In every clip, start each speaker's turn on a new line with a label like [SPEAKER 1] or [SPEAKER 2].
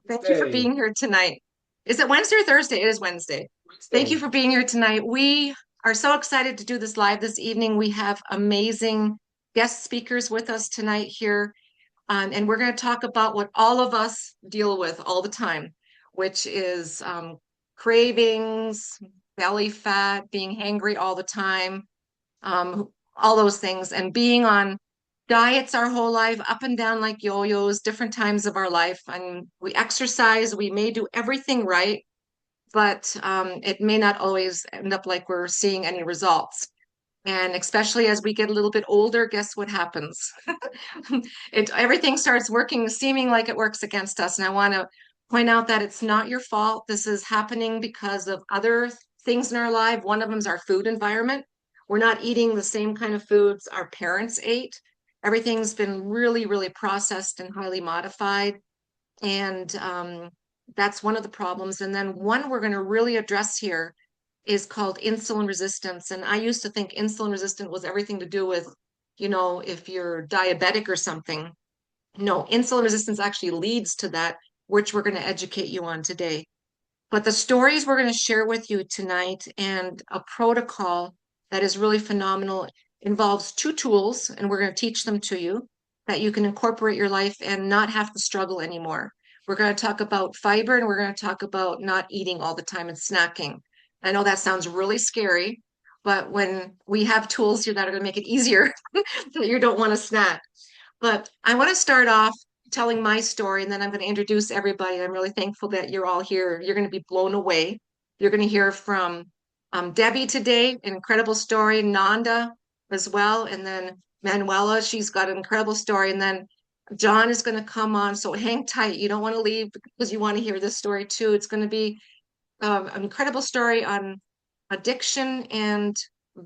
[SPEAKER 1] Thank you for
[SPEAKER 2] Hey,
[SPEAKER 1] being here tonight. Is it Wednesday or Thursday? It is Wednesday. Thank you
[SPEAKER 2] Wednesday.
[SPEAKER 1] for being here tonight. We are so excited to do this live this evening. We have amazing guest speakers with us tonight here, and we're going to talk about what all of us deal with all the time, which is cravings, belly fat, being hangry all the time, all those things, and being on diets our whole life, up and down like yo-yos, different times of our life. And we exercise, we may do everything right, but it may not always end up like we're seeing any results. And especially as we get a little bit older, guess what happens? Everything starts working, seeming like it works against us. And I want to point out that it's not your fault. This is happening because of other things in our life. One of them is our food environment. We're not eating the same kind of foods our parents ate. Everything's been really, really processed and highly modified. And that's one of the problems. And then one we're going to really address here is called insulin resistance. And I used to think insulin resistant was everything to do with, if you're diabetic or something. No, insulin resistance actually leads to that, which we're going to educate you on today. But the stories we're going to share with you tonight and a protocol that is really phenomenal involves two tools, and we're going to teach them to you that you can incorporate your life and not have to struggle anymore. We're going to talk about fiber and we're going to talk about not eating all the time and snacking. I know that sounds really scary, but when we have tools here that are going to make it easier, that you don't want to snack. But I want to start off telling my story and then I'm going to introduce everybody. I'm really thankful that you're all here. You're going to be blown away. You're going to hear from Debbie today, an incredible story, Nanda as well, and then Manuela, she's got an incredible story. And then John is going to come on. So hang tight. You don't want to leave because you want to hear this story too. It's going to be an incredible story on addiction and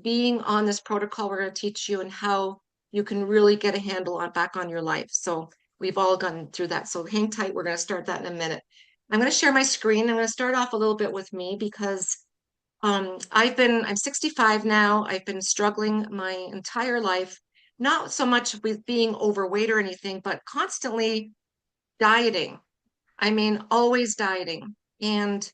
[SPEAKER 1] being on this protocol we're going to teach you and how you can really get a handle on back on your life. So we've all gone through that. So hang tight. We're going to start that in a minute. I'm going to share my screen. I'm going to start off a little bit with me because I'm 65 now. I've been struggling my entire life, not so much with being overweight or anything, but constantly dieting. I mean, always dieting. And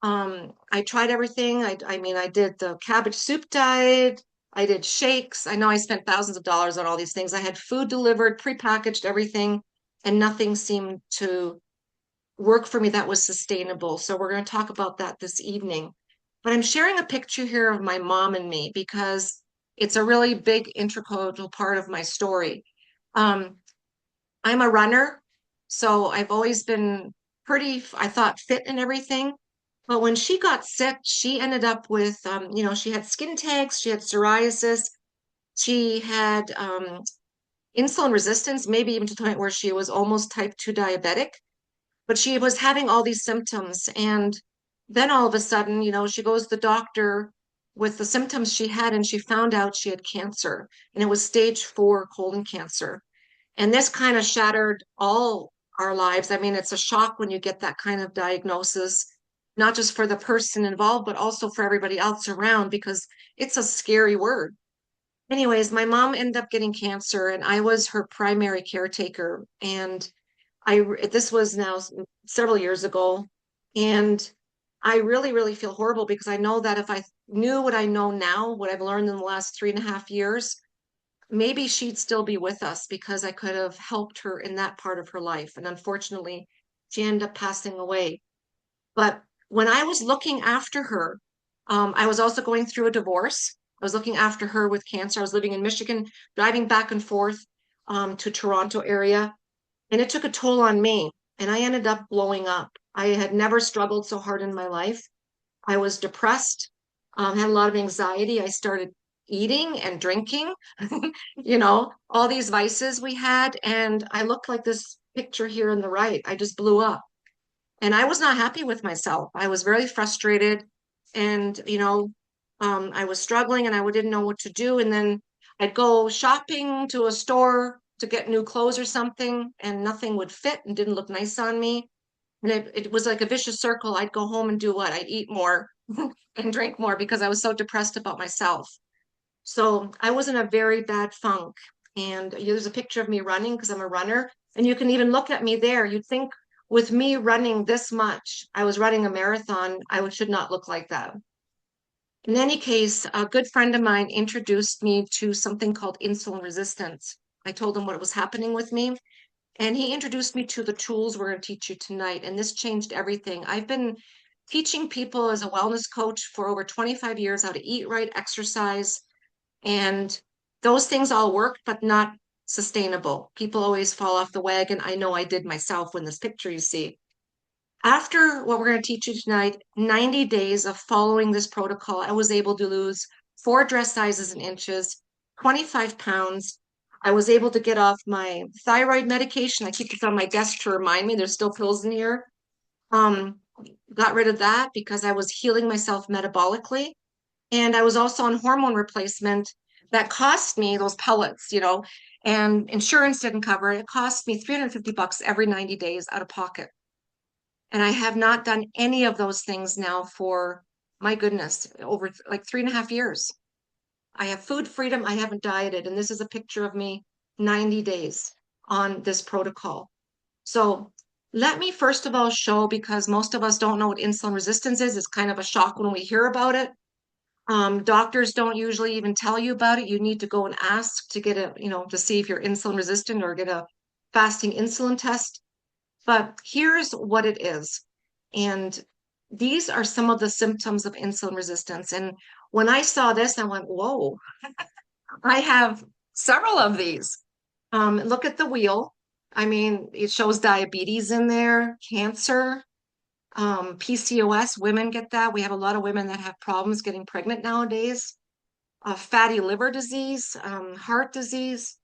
[SPEAKER 1] I tried everything. I mean, I did the cabbage soup diet. I did shakes. I know I spent thousands of dollars on all these things. I had food delivered, prepackaged everything, and nothing seemed to work for me that was sustainable. So we're going to talk about that this evening. But I'm sharing a picture here of my mom and me because it's a really big integral part of my story. Um, I'm a runner, so I've always been pretty, I thought, fit and everything. But when she got sick, she ended up with, she had skin tags, she had psoriasis, she had insulin resistance, maybe even to the point where she was almost type 2 diabetic. But she was having all these symptoms. And then all of a sudden, she goes to the doctor with the symptoms she had, and she found out she had cancer, and it was stage 4 colon cancer. And this kind of shattered all our lives. I mean, it's a shock when you get that kind of diagnosis, not just for the person involved, but also for everybody else around, because it's a scary word. Anyways, my mom ended up getting cancer, and I was her primary caretaker. And this was now several years ago. And I really, really feel horrible because I know that if I knew what I know now, what I've learned in the last 3.5 years, maybe she'd still be with us because I could have helped her in that part of her life. And unfortunately, she ended up passing away. But when I was looking after her, I was also going through a divorce. I was looking after her with cancer. I was living in Michigan, driving back and forth to Toronto area, and it took a toll on me. And I ended up blowing up. I had never struggled so hard in my life. I was depressed, had a lot of anxiety. I started eating and drinking, all these vices we had. And I looked like this picture here on the right. I just blew up. And I was not happy with myself. I was very frustrated. And, I was struggling and I didn't know what to do. And then I'd go shopping to a store to get new clothes or something, and nothing would fit and didn't look nice on me. And it was like a vicious circle. I'd go home and do what? I'd eat more and drink more because I was so depressed about myself. So I was in a very bad funk. And there's a picture of me running because I'm a runner. And you can even look at me there. You'd think, with me running this much, I was running a marathon, should not look like that. In any case, a good friend of mine introduced me to something called insulin resistance. I told him what was happening with me, and he introduced me to the tools we're going to teach you tonight. And this changed everything. I've been teaching people as a wellness coach for over 25 years how to eat right, exercise, and those things all work, but not sustainable. People always fall off the wagon. I know I did myself when this picture you see. After what we're going to teach you tonight, 90 days of following this protocol, I was able to lose 4 dress sizes in inches, 25 pounds. I was able to get off my thyroid medication. I keep this on my desk to remind me there's still pills in here. Um, got rid of that because I was healing myself metabolically. And I was also on hormone replacement that cost me those pellets, and insurance didn't cover it. It cost me $350 every 90 days out of pocket. And I have not done any of those things now for, my goodness, over like 3.5 years. I have food freedom. I haven't dieted. And this is a picture of me 90 days on this protocol. So let me first of all show, because most of us don't know what insulin resistance is. It's kind of a shock when we hear about it. Doctors don't usually even tell you about it. You need to go and ask to get to see if you're insulin resistant or get a fasting insulin test. But here's what it is. And these are some of the symptoms of insulin resistance. And when I saw this, I went, whoa, I have several of these. Look at the wheel. I mean, it shows diabetes in there, cancer, PCOS. Women get that. We have a lot of women that have problems getting pregnant nowadays. Fatty liver disease, heart disease.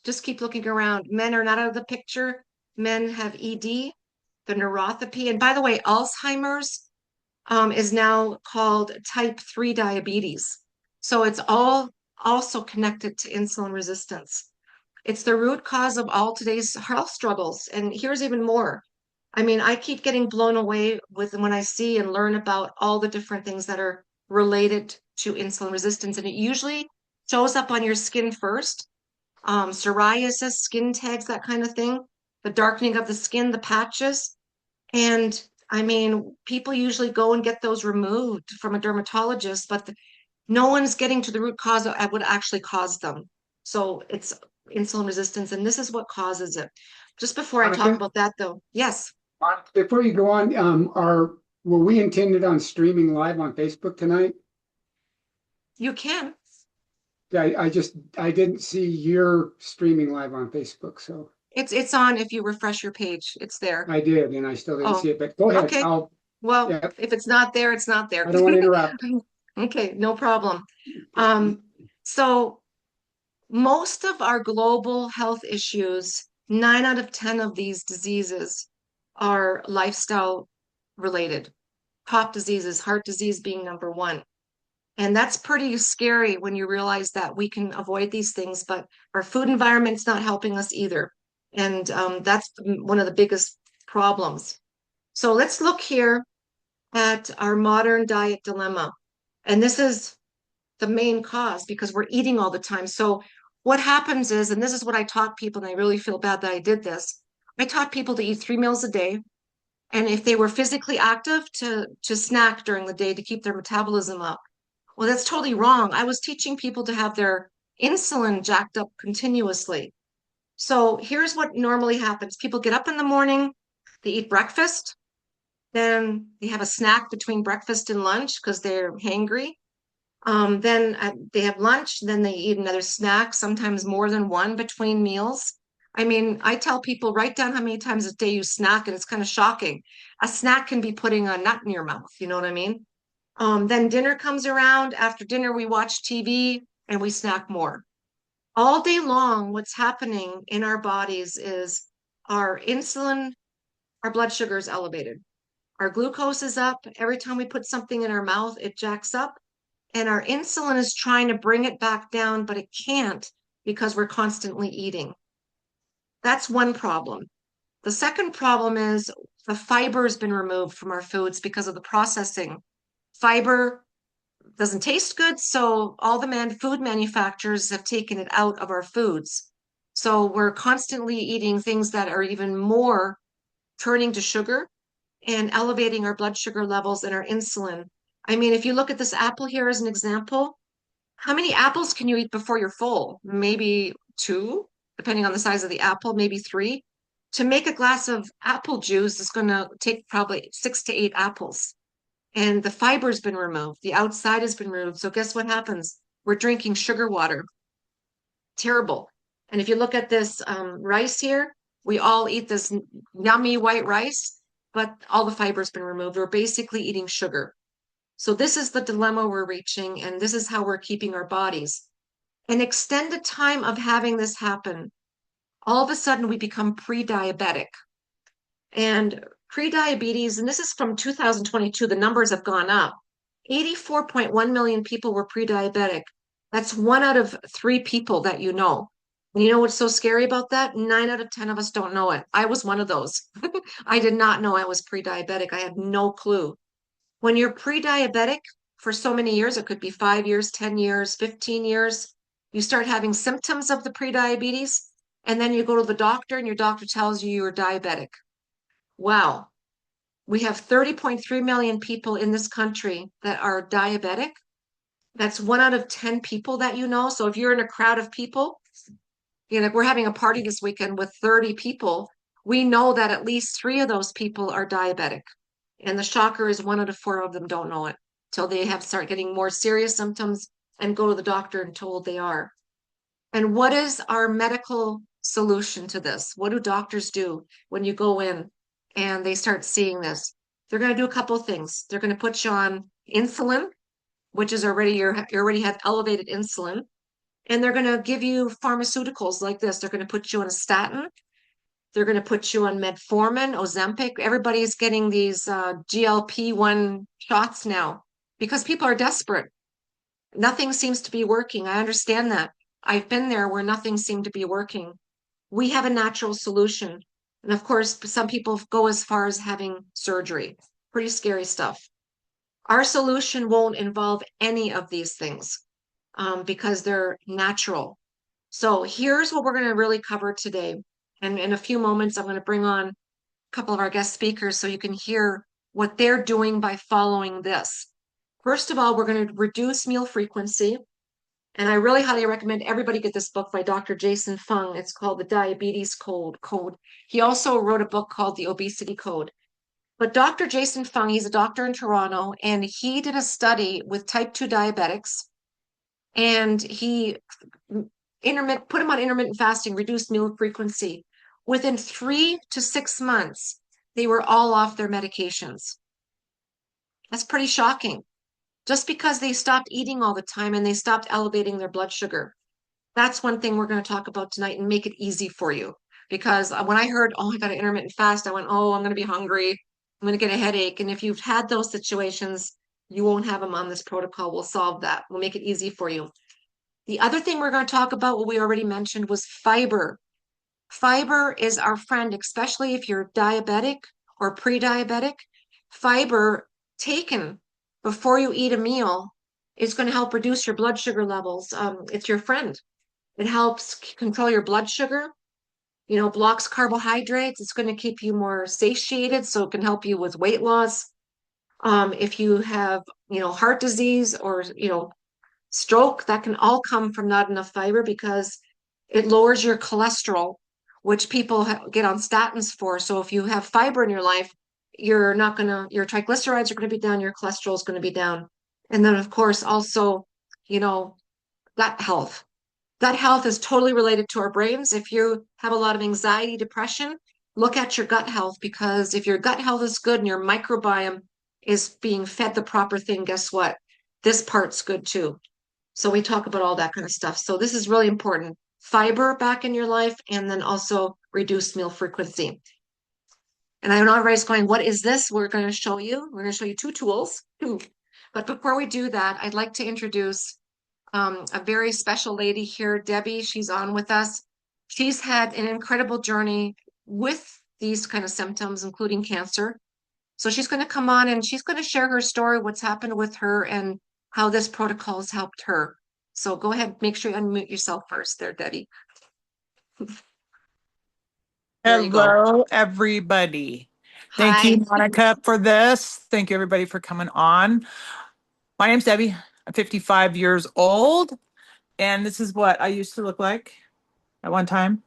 [SPEAKER 1] Just keep looking around. Men are not out of the picture. Men have ED, the neuropathy. And by the way, Alzheimer's is now called type 3 diabetes. So it's all also connected to insulin resistance. It's the root cause of all today's health struggles. And here's even more. I mean, I keep getting blown away with when I see and learn about all the different things that are related to insulin resistance. And it usually shows up on your skin first. Psoriasis, skin tags, that kind of thing, the darkening of the skin, the patches. And I mean, people usually go and get those removed from a dermatologist, but no one's getting to the root cause of what actually caused them. So it's insulin resistance, and this is what causes it. Just before I talk about that, though, yes.
[SPEAKER 2] Before you go on, were we intended on streaming live on Facebook tonight?
[SPEAKER 1] You can.
[SPEAKER 2] I didn't see your streaming live on Facebook, so
[SPEAKER 1] It's on if you refresh your page. It's there.
[SPEAKER 2] I did, and I still didn't
[SPEAKER 1] Oh,
[SPEAKER 2] see it. But go ahead.
[SPEAKER 1] okay. Well,
[SPEAKER 2] Yeah,
[SPEAKER 1] if it's not there, it's not there.
[SPEAKER 2] I don't want to interrupt.
[SPEAKER 1] Okay, no problem. So most of our global health issues, 9 out of 10 of these diseases are lifestyle related. Top diseases, heart disease being number one. And that's pretty scary when you realize that we can avoid these things, but our food environment's not helping us either. And that's one of the biggest problems. So let's look here at our modern diet dilemma. And this is the main cause because we're eating all the time. So what happens is, and this is what I taught people, and I really feel bad that I did this. I taught people to eat 3 meals a day. And if they were physically active, to snack during the day to keep their metabolism up. Well, that's totally wrong. I was teaching people to have their insulin jacked up continuously. So here's what normally happens. People get up in the morning, they eat breakfast, then they have a snack between breakfast and lunch because they're hangry. Then they have lunch, then they eat another snack, sometimes more than one between meals. I mean, I tell people write down how many times a day you snack, and it's kind of shocking. A snack can be putting a nut in your mouth, you know what I mean? Then dinner comes around. After dinner, we watch TV and we snack more. All day long, what's happening in our bodies is our insulin, our blood sugar is elevated. Our glucose is up. Every time we put something in our mouth, it jacks up. And our insulin is trying to bring it back down, but it can't because we're constantly eating. That's one problem. The second problem is the fiber has been removed from our foods because of the processing. Fiber doesn't taste good, so all the food manufacturers have taken it out of our foods. So we're constantly eating things that are even more turning to sugar and elevating our blood sugar levels and our insulin. I mean, if you look at this apple here as an example, how many apples can you eat before you're full? Maybe two, depending on the size of the apple, maybe three. To make a glass of apple juice is going to take probably 6 to 8 apples. And the fiber's been removed, the outside has been removed. So guess what happens? We're drinking sugar water. Terrible. And if you look at this rice here, we all eat this yummy white rice, but all the fiber's been removed. We're basically eating sugar. So this is the dilemma we're reaching, and this is how we're keeping our bodies. An extended time of having this happen, all of a sudden we become pre-diabetic. And pre-diabetes, and this is from 2022, the numbers have gone up. 84.1 million people were pre-diabetic. That's 1 out of 3 people that you know. And you know what's so scary about that? 9 out of 10 of us don't know it. I was one of those. I did not know I was pre-diabetic. I had no clue. When you're pre-diabetic for so many years, it could be 5 years, 10 years, 15 years, you start having symptoms of the pre-diabetes, and then you go to the doctor and your doctor tells you you're diabetic. Wow. We have 30.3 million people in this country that are diabetic. That's 1 out of 10 people that you know. So if you're in a crowd of people, we're having a party this weekend with 30 people, we know that at least 3 of those people are diabetic. And the shocker is 1 out of 4 of them don't know it till they have start getting more serious symptoms and go to the doctor and told they are. And what is our medical solution to this? What do doctors do when you go in and they start seeing this? They're going to do a couple of things. They're going to put you on insulin, which is already you already have elevated insulin, and they're going to give you pharmaceuticals like this. They're going to put you on a statin. They're going to put you on metformin, Ozempic. Everybody's getting these GLP-1 shots now because people are desperate. Nothing seems to be working. I understand that. I've been there where nothing seemed to be working. We have a natural solution. And of course, some people go as far as having surgery. Pretty scary stuff. Our solution won't involve any of these things because they're natural. So here's what we're going to really cover today. And in a few moments, I'm going to bring on a couple of our guest speakers so you can hear what they're doing by following this. First of all, we're going to reduce meal frequency. And I really highly recommend everybody get this book by Dr. Jason Fung. It's called The Diabetes Code. He also wrote a book called The Obesity Code. But Dr. Jason Fung, he's a doctor in Toronto, and he did a study with type 2 diabetics, and he put them on intermittent fasting, reduced meal frequency. Within 3 to 6 months, they were all off their medications. That's pretty shocking. Just because they stopped eating all the time and they stopped elevating their blood sugar. That's one thing we're going to talk about tonight and make it easy for you. Because when I heard, oh, I got an intermittent fast, I went, oh, I'm going to be hungry. I'm going to get a headache. And if you've had those situations, you won't have them on this protocol. We'll solve that. We'll make it easy for you. The other thing we're going to talk about, what we already mentioned, was fiber. Fiber is our friend, especially if you're diabetic or pre-diabetic. Fiber taken before you eat a meal is going to help reduce your blood sugar levels. It's your friend. It helps control your blood sugar, blocks carbohydrates. It's going to keep you more satiated, so it can help you with weight loss. If you have, heart disease or, stroke, that can all come from not enough fiber because it lowers your cholesterol, which people get on statins for. So if you have fiber in your life, your triglycerides are going to be down, your cholesterol is going to be down. And then, of course, also, gut health. Gut health is totally related to our brains. If you have a lot of anxiety, depression, look at your gut health, because if your gut health is good and your microbiome is being fed the proper thing, guess what? This part's good too. So we talk about all that kind of stuff. So this is really important. Fiber back in your life, and then also reduced meal frequency. And I know everybody's going, what is this? We're going to show you. We're going to show you 2 tools. But before we do that, I'd like to introduce a very special lady here, Debbie. She's on with us. She's had an incredible journey with these kind of symptoms, including cancer. So she's going to come on and she's going to share her story, what's happened with her, and how this protocol has helped her. So go ahead, make sure you unmute yourself first there, Debbie. There you go.
[SPEAKER 3] Hello, everybody. Thank
[SPEAKER 1] Hi.
[SPEAKER 3] you, Monica, for this. Thank you, everybody, for coming on. My name's Debbie. I'm 55 years old, and this is what I used to look like at one time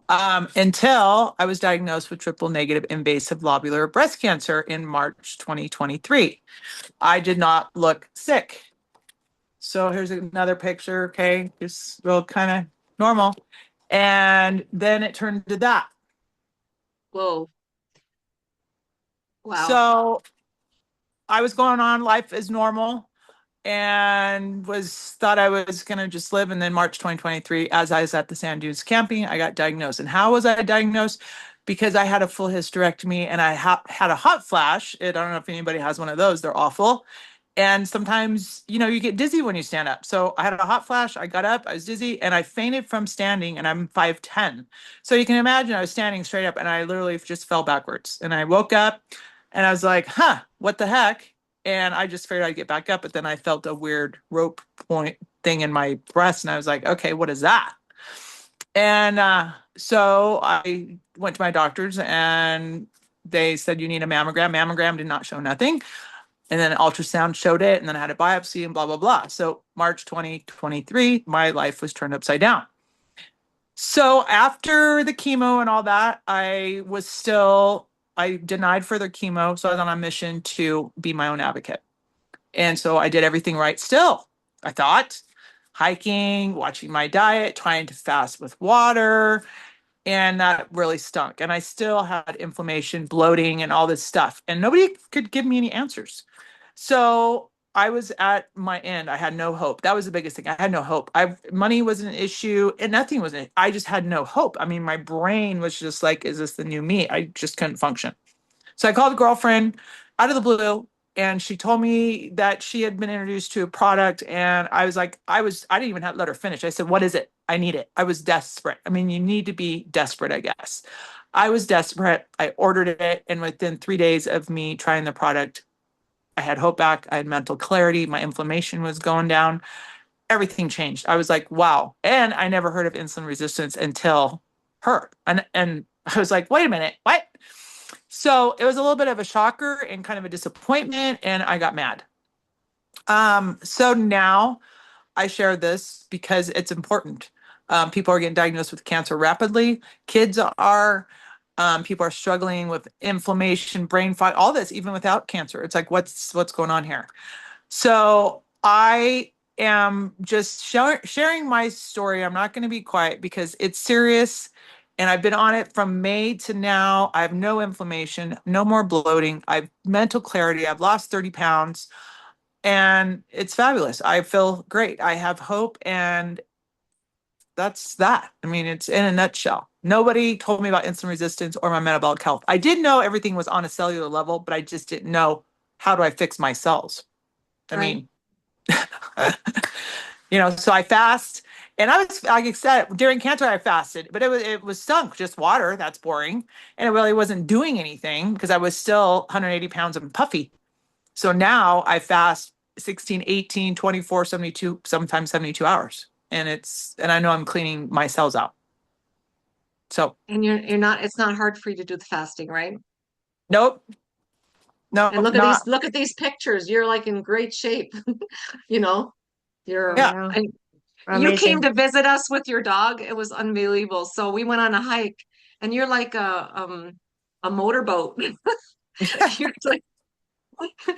[SPEAKER 3] until I was diagnosed with triple negative invasive lobular breast cancer in March 2023. I did not look sick. So here's another picture, okay? Just real kind of normal. And then it turned to that.
[SPEAKER 1] Whoa. Wow.
[SPEAKER 3] So I was going on life as normal and was thought I was going to just live. And then March 2023, as I was at the sand dunes camping, I got diagnosed. And how was I diagnosed? Because I had a full hysterectomy and I had a hot flash. I don't know if anybody has one of those. They're awful. And sometimes, you get dizzy when you stand up. So I had a hot flash. I got up, I was dizzy, and I fainted from standing, and I'm 5'10". So you can imagine I was standing straight up and I literally just fell backwards. And I woke up and I was like, huh, what the heck? And I just figured I'd get back up, but then I felt a weird rope point thing in my breast, and I was like, okay, what is that? And so I went to my doctors, and they said you need a mammogram. Mammogram did not show nothing, and then ultrasound showed it, and then I had a biopsy, and blah blah blah. So March 2023, my life was turned upside down. So after the chemo and all that, I denied further chemo. So I was on a mission to be my own advocate. And so I did everything right still, I thought, hiking, watching my diet, trying to fast with water. And that really stunk. And I still had inflammation, bloating, and all this stuff. And nobody could give me any answers. So I was at my end. I had no hope. That was the biggest thing. I had no hope. Money was an issue and nothing was it. I just had no hope. I mean, my brain was just like, is this the new me? I just couldn't function. So I called a girlfriend out of the blue, and she told me that she had been introduced to a product. And I was like, I didn't even have to let her finish. I said, what is it? I need it. I was desperate. I mean, you need to be desperate, I guess. I was desperate. I ordered it. And within 3 days of me trying the product, I had hope back. I had mental clarity. My inflammation was going down. Everything changed. I was like, wow. And I never heard of insulin resistance until her. And I was like, wait a minute, what? So it was a little bit of a shocker and kind of a disappointment, and I got mad. So now I share this because it's important. People are getting diagnosed with cancer rapidly. Kids are. People are struggling with inflammation, brain fog, all this, even without cancer. It's like, what's going on here? So I am just sharing my story. I'm not going to be quiet because it's serious. And I've been on it from May to now. I have no inflammation, no more bloating. I have mental clarity. I've lost 30 pounds and it's fabulous. I feel great. I have hope. And that's that. I mean, it's in a nutshell. Nobody told me about insulin resistance or my metabolic health. I did know everything was on a cellular level, but I just didn't know how do I fix my cells. I
[SPEAKER 1] Right.
[SPEAKER 3] mean, so I fast, and I was, like I said, during cancer I fasted, but it was stunk, just water. That's boring, and it really wasn't doing anything because I was still 180 pounds and puffy. So now I fast 16, 18, 24, 72, sometimes 72 hours, and I know I'm cleaning my cells out. So
[SPEAKER 1] And you're not, it's not hard for you to do the fasting, right?
[SPEAKER 3] nope,
[SPEAKER 1] And
[SPEAKER 3] nope,
[SPEAKER 1] look at
[SPEAKER 3] not
[SPEAKER 1] these pictures. You're like in great shape. You know,
[SPEAKER 4] Oh,
[SPEAKER 1] you're
[SPEAKER 3] yeah.
[SPEAKER 4] yeah.
[SPEAKER 1] and you came
[SPEAKER 4] Amazing.
[SPEAKER 1] to visit us with your dog. It was unbelievable. So we went on a hike and you're like a motorboat. You're like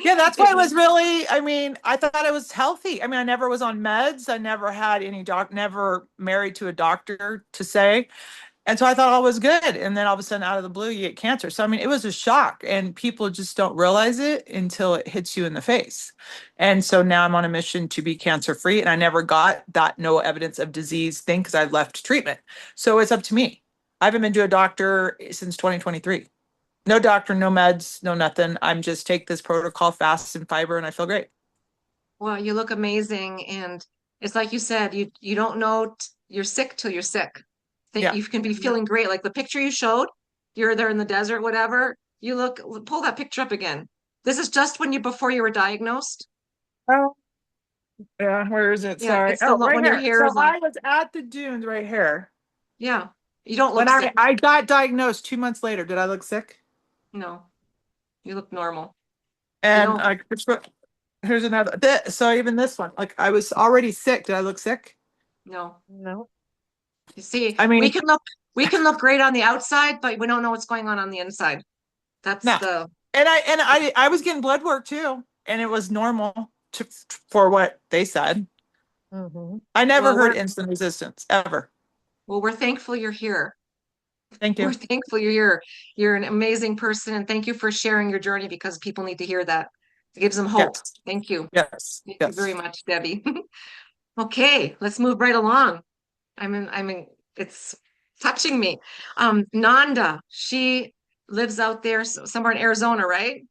[SPEAKER 3] Yeah, that's
[SPEAKER 1] it
[SPEAKER 3] why it
[SPEAKER 1] was
[SPEAKER 3] was really, I mean, I thought I was healthy. I mean, I never was on meds. I never had any never married to a doctor to say. And so I thought all was good. And then all of a sudden, out of the blue, you get cancer. So, I mean, it was a shock. And people just don't realize it until it hits you in the face. And so now I'm on a mission to be cancer free. And I never got that no evidence of disease thing because I left treatment. So it's up to me. I haven't been to a doctor since 2023. No doctor, no meds, no nothing. I'm just take this protocol, fast and fiber, and I feel great.
[SPEAKER 1] well, you look amazing and it's like you said, you don't know you're sick till you're sick. Think
[SPEAKER 3] Yeah.
[SPEAKER 1] you can be feeling great. Like the picture you showed, you're there in the desert, whatever. You look, pull that picture up again. This is just when you before you were diagnosed.
[SPEAKER 3] Oh, yeah. Where is it?
[SPEAKER 1] Yeah,
[SPEAKER 3] Sorry.
[SPEAKER 1] it's the
[SPEAKER 3] Oh, right
[SPEAKER 1] when your
[SPEAKER 3] here.
[SPEAKER 1] hair
[SPEAKER 3] So
[SPEAKER 1] is like,
[SPEAKER 3] I was at the dunes right here
[SPEAKER 1] yeah, you don't
[SPEAKER 3] when
[SPEAKER 1] look
[SPEAKER 3] I
[SPEAKER 1] sick.
[SPEAKER 3] I got diagnosed 2 months later. Did I look sick?
[SPEAKER 1] No, you look normal. I
[SPEAKER 3] And
[SPEAKER 1] know.
[SPEAKER 3] here's another. So even this one, like I was already sick. Did I look sick?
[SPEAKER 1] No.
[SPEAKER 3] No.
[SPEAKER 1] You see,
[SPEAKER 3] I mean,
[SPEAKER 1] we can look great on the outside, but we don't know what's going on the inside. That's
[SPEAKER 3] no.
[SPEAKER 1] the
[SPEAKER 3] And I was getting blood work too, and it was normal for what they said. I never
[SPEAKER 1] well,
[SPEAKER 3] heard insulin resistance ever.
[SPEAKER 1] we're thankful you're here.
[SPEAKER 3] Thank
[SPEAKER 1] We're
[SPEAKER 3] you.
[SPEAKER 1] thankful you're here. You're an amazing person, and thank you for sharing your journey because people need to hear that. It gives them hope.
[SPEAKER 3] Yes.
[SPEAKER 1] Thank you.
[SPEAKER 3] Yes.
[SPEAKER 1] Thank you very
[SPEAKER 3] Yes.
[SPEAKER 1] much, Debbie. Okay, let's move right along. It's touching me. Nanda, she lives out there somewhere in Arizona, right?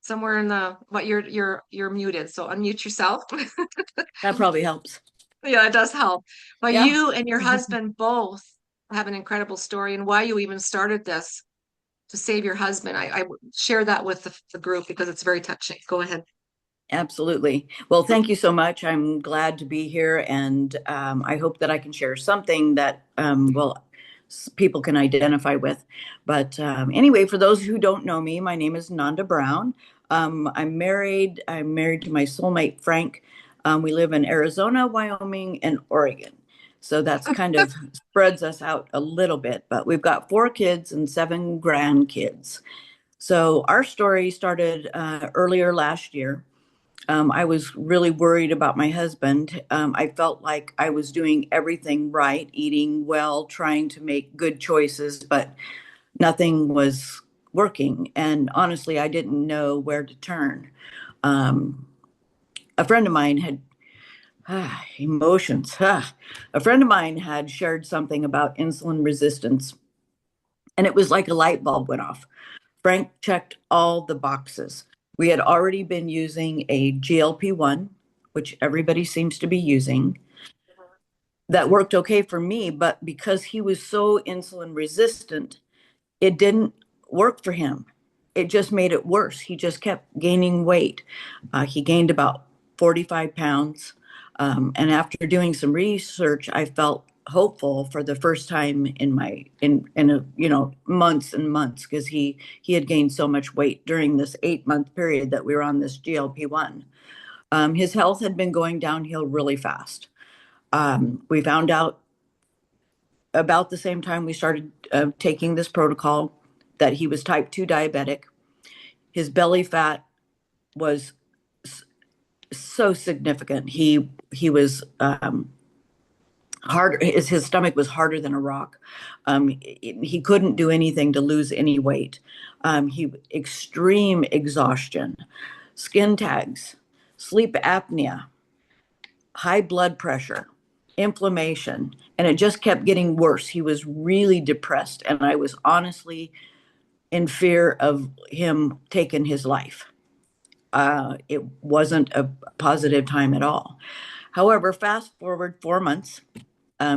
[SPEAKER 1] Somewhere in the, but you're muted, so unmute yourself.
[SPEAKER 4] That probably helps.
[SPEAKER 1] Yeah, it does help. But
[SPEAKER 4] Yeah.
[SPEAKER 1] you and your husband both have an incredible story and why you even started this to save your husband. I share that with the group because it's very touching. Go ahead.
[SPEAKER 4] Absolutely. Well, thank you so much. I'm glad to be here, and I hope that I can share something that people can identify with. But anyway, for those who don't know me, my name is Nanda Brown. I'm married. I'm married to my soulmate Frank. We live in Arizona, Wyoming, and Oregon. So that's kind of spreads us out a little bit. But we've got 4 kids and 7 grandkids. So our story started earlier last year. I was really worried about my husband. I felt like I was doing everything right, eating well, trying to make good choices, but nothing was working. And honestly, I didn't know where to turn. Um, a friend of mine had emotions. A friend of mine had shared something about insulin resistance, and it was like a light bulb went off. Frank checked all the boxes. We had already been using a GLP-1, which everybody seems to be using. That worked okay for me, but because he was so insulin resistant, it didn't work for him. It just made it worse. He just kept gaining weight. He gained about 45 pounds. And after doing some research, I felt hopeful for the first time in months and months, because he had gained so much weight during this 8-month period that we were on this GLP-1. His health had been going downhill really fast. We found out about the same time we started taking this protocol that he was type 2 diabetic. His belly fat was so significant. He was hard. His stomach was harder than a rock. He couldn't do anything to lose any weight. He extreme exhaustion, skin tags, sleep apnea, high blood pressure, inflammation, and it just kept getting worse. He was really depressed, and I was honestly in fear of him taking his life. It wasn't a positive time at all. However, fast forward 4 months,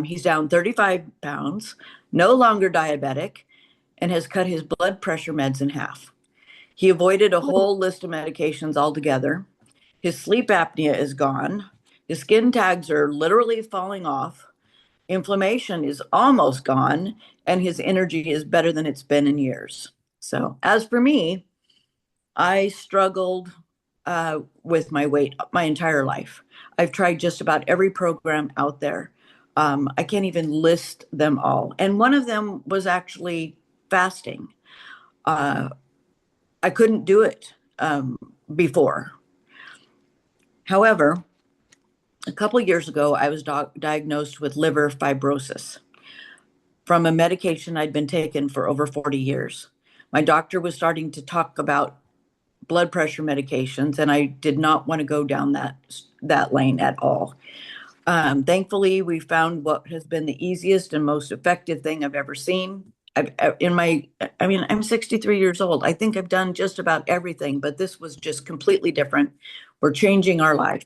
[SPEAKER 4] he's down 35 pounds, no longer diabetic, and has cut his blood pressure meds in half. He avoided a whole list of medications altogether. His sleep apnea is gone. His skin tags are literally falling off. Inflammation is almost gone, and his energy is better than it's been in years. So, as for me, I struggled with my weight my entire life. I've tried just about every program out there. I can't even list them all. And one of them was actually fasting. Uh, I couldn't do it before. However, a couple of years ago, I was diagnosed with liver fibrosis from a medication I'd been taking for over 40 years. My doctor was starting to talk about blood pressure medications, and I did not want to go down that lane at all. Thankfully, we found what has been the easiest and most effective thing I've ever seen. I'm 63 years old. I think I've done just about everything, but this was just completely different. We're changing our life.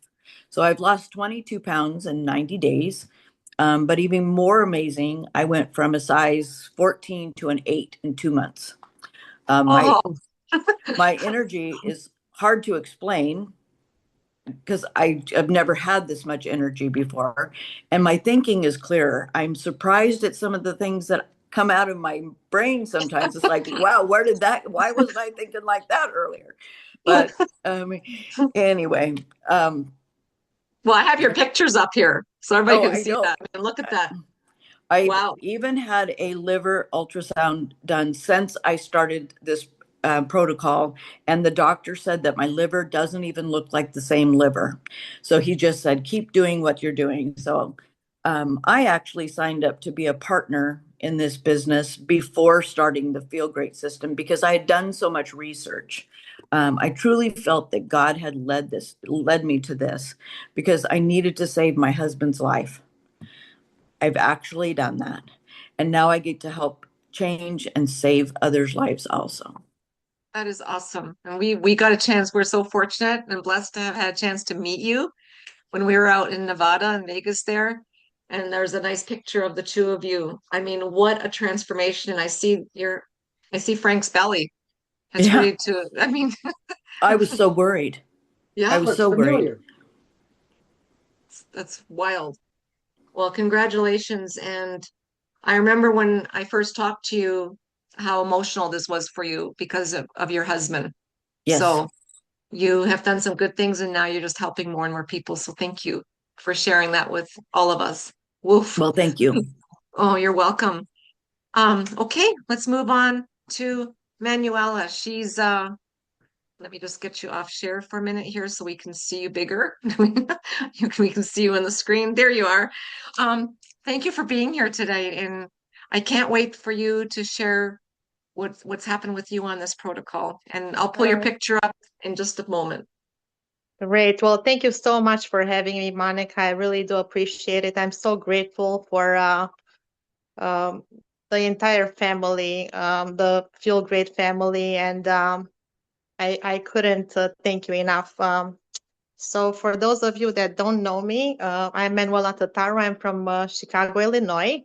[SPEAKER 4] So I've lost 22 pounds in 90 days. But even more amazing, I went from a size 14 to an 8 in 2 months. Um, my
[SPEAKER 1] Oh,
[SPEAKER 4] my energy is hard to explain because I've never had this much energy before. And my thinking is clearer. I'm surprised at some of the things that come out of my brain sometimes. It's like, wow, why wasn't I thinking like that earlier? But anyway,
[SPEAKER 1] Well, I have your pictures up here so everybody
[SPEAKER 4] oh,
[SPEAKER 1] can
[SPEAKER 4] I
[SPEAKER 1] see
[SPEAKER 4] know.
[SPEAKER 1] that. I mean, look at that.
[SPEAKER 4] I've
[SPEAKER 1] Wow.
[SPEAKER 4] even had a liver ultrasound done since I started this protocol, and the doctor said that my liver doesn't even look like the same liver. So he just said, keep doing what you're doing. So I actually signed up to be a partner in this business before starting the Feel Great system because I had done so much research. I truly felt that God had led me to this because I needed to save my husband's life. I've actually done that. And now I get to help change and save others' lives also.
[SPEAKER 1] That is awesome. And we got a chance. We're so fortunate and blessed to have had a chance to meet you when we were out in Nevada and Vegas there. And there's a nice picture of the two of you. I mean, what a transformation. And I see Frank's belly. It's
[SPEAKER 4] Yeah,
[SPEAKER 1] ready to, I mean,
[SPEAKER 4] I was so worried. I
[SPEAKER 1] yeah,
[SPEAKER 4] was
[SPEAKER 2] Looks
[SPEAKER 4] so worried.
[SPEAKER 2] familiar.
[SPEAKER 1] that's wild. Well, congratulations. And I remember when I first talked to you, how emotional this was for you because of your husband.
[SPEAKER 4] Yes.
[SPEAKER 1] So you have done some good things and now you're just helping more and more people. So thank you for sharing that with all of us. Woof.
[SPEAKER 4] Well, thank you.
[SPEAKER 1] Oh, you're welcome. Okay, let's move on to Manuela. She's let me just get you off share for a minute here so we can see you bigger. We can see you on the screen. There you are. Thank you for being here today, and I can't wait for you to share what's happened with you on this protocol. And I'll pull your
[SPEAKER 5] Uh,
[SPEAKER 1] picture up in just a moment.
[SPEAKER 5] Great. Well, thank you so much for having me, Monica. I really do appreciate it. I'm so grateful for um, the entire family, the Feel Great family, and I couldn't thank you enough. So, for those of you that don't know me, I'm Manuela Tataro. I'm from Chicago, Illinois.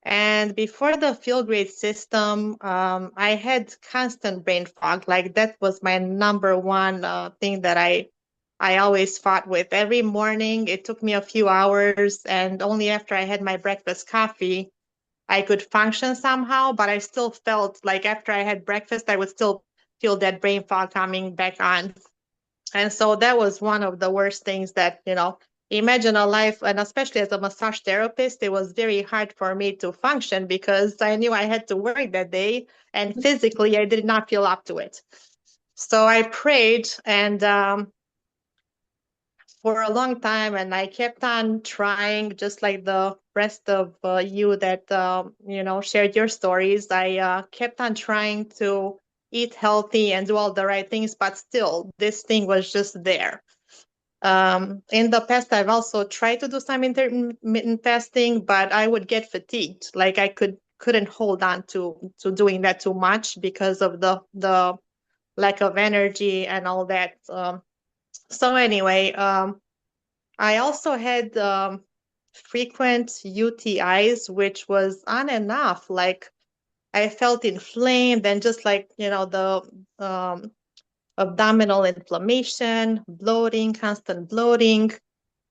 [SPEAKER 5] And before the Feel Great system, I had constant brain fog. Like that was my number one thing that I always fought with. Every morning, it took me a few hours, and only after I had my breakfast coffee, I could function somehow. But I still felt like after I had breakfast, I would still feel that brain fog coming back on. And so that was one of the worst things that, imagine a life, and especially as a massage therapist, it was very hard for me to function because I knew I had to work that day, and physically I did not feel up to it. So I prayed and for a long time, and I kept on trying, just like the rest of you that shared your stories. I kept on trying to eat healthy and do all the right things, but still, this thing was just there. In the past, I've also tried to do some intermittent fasting, but I would get fatigued. Like I couldn't hold on to doing that too much because of the lack of energy and all that. So anyway, I also had frequent UTIs, which was on and off. Like I felt inflamed and just like, the abdominal inflammation, bloating, constant bloating.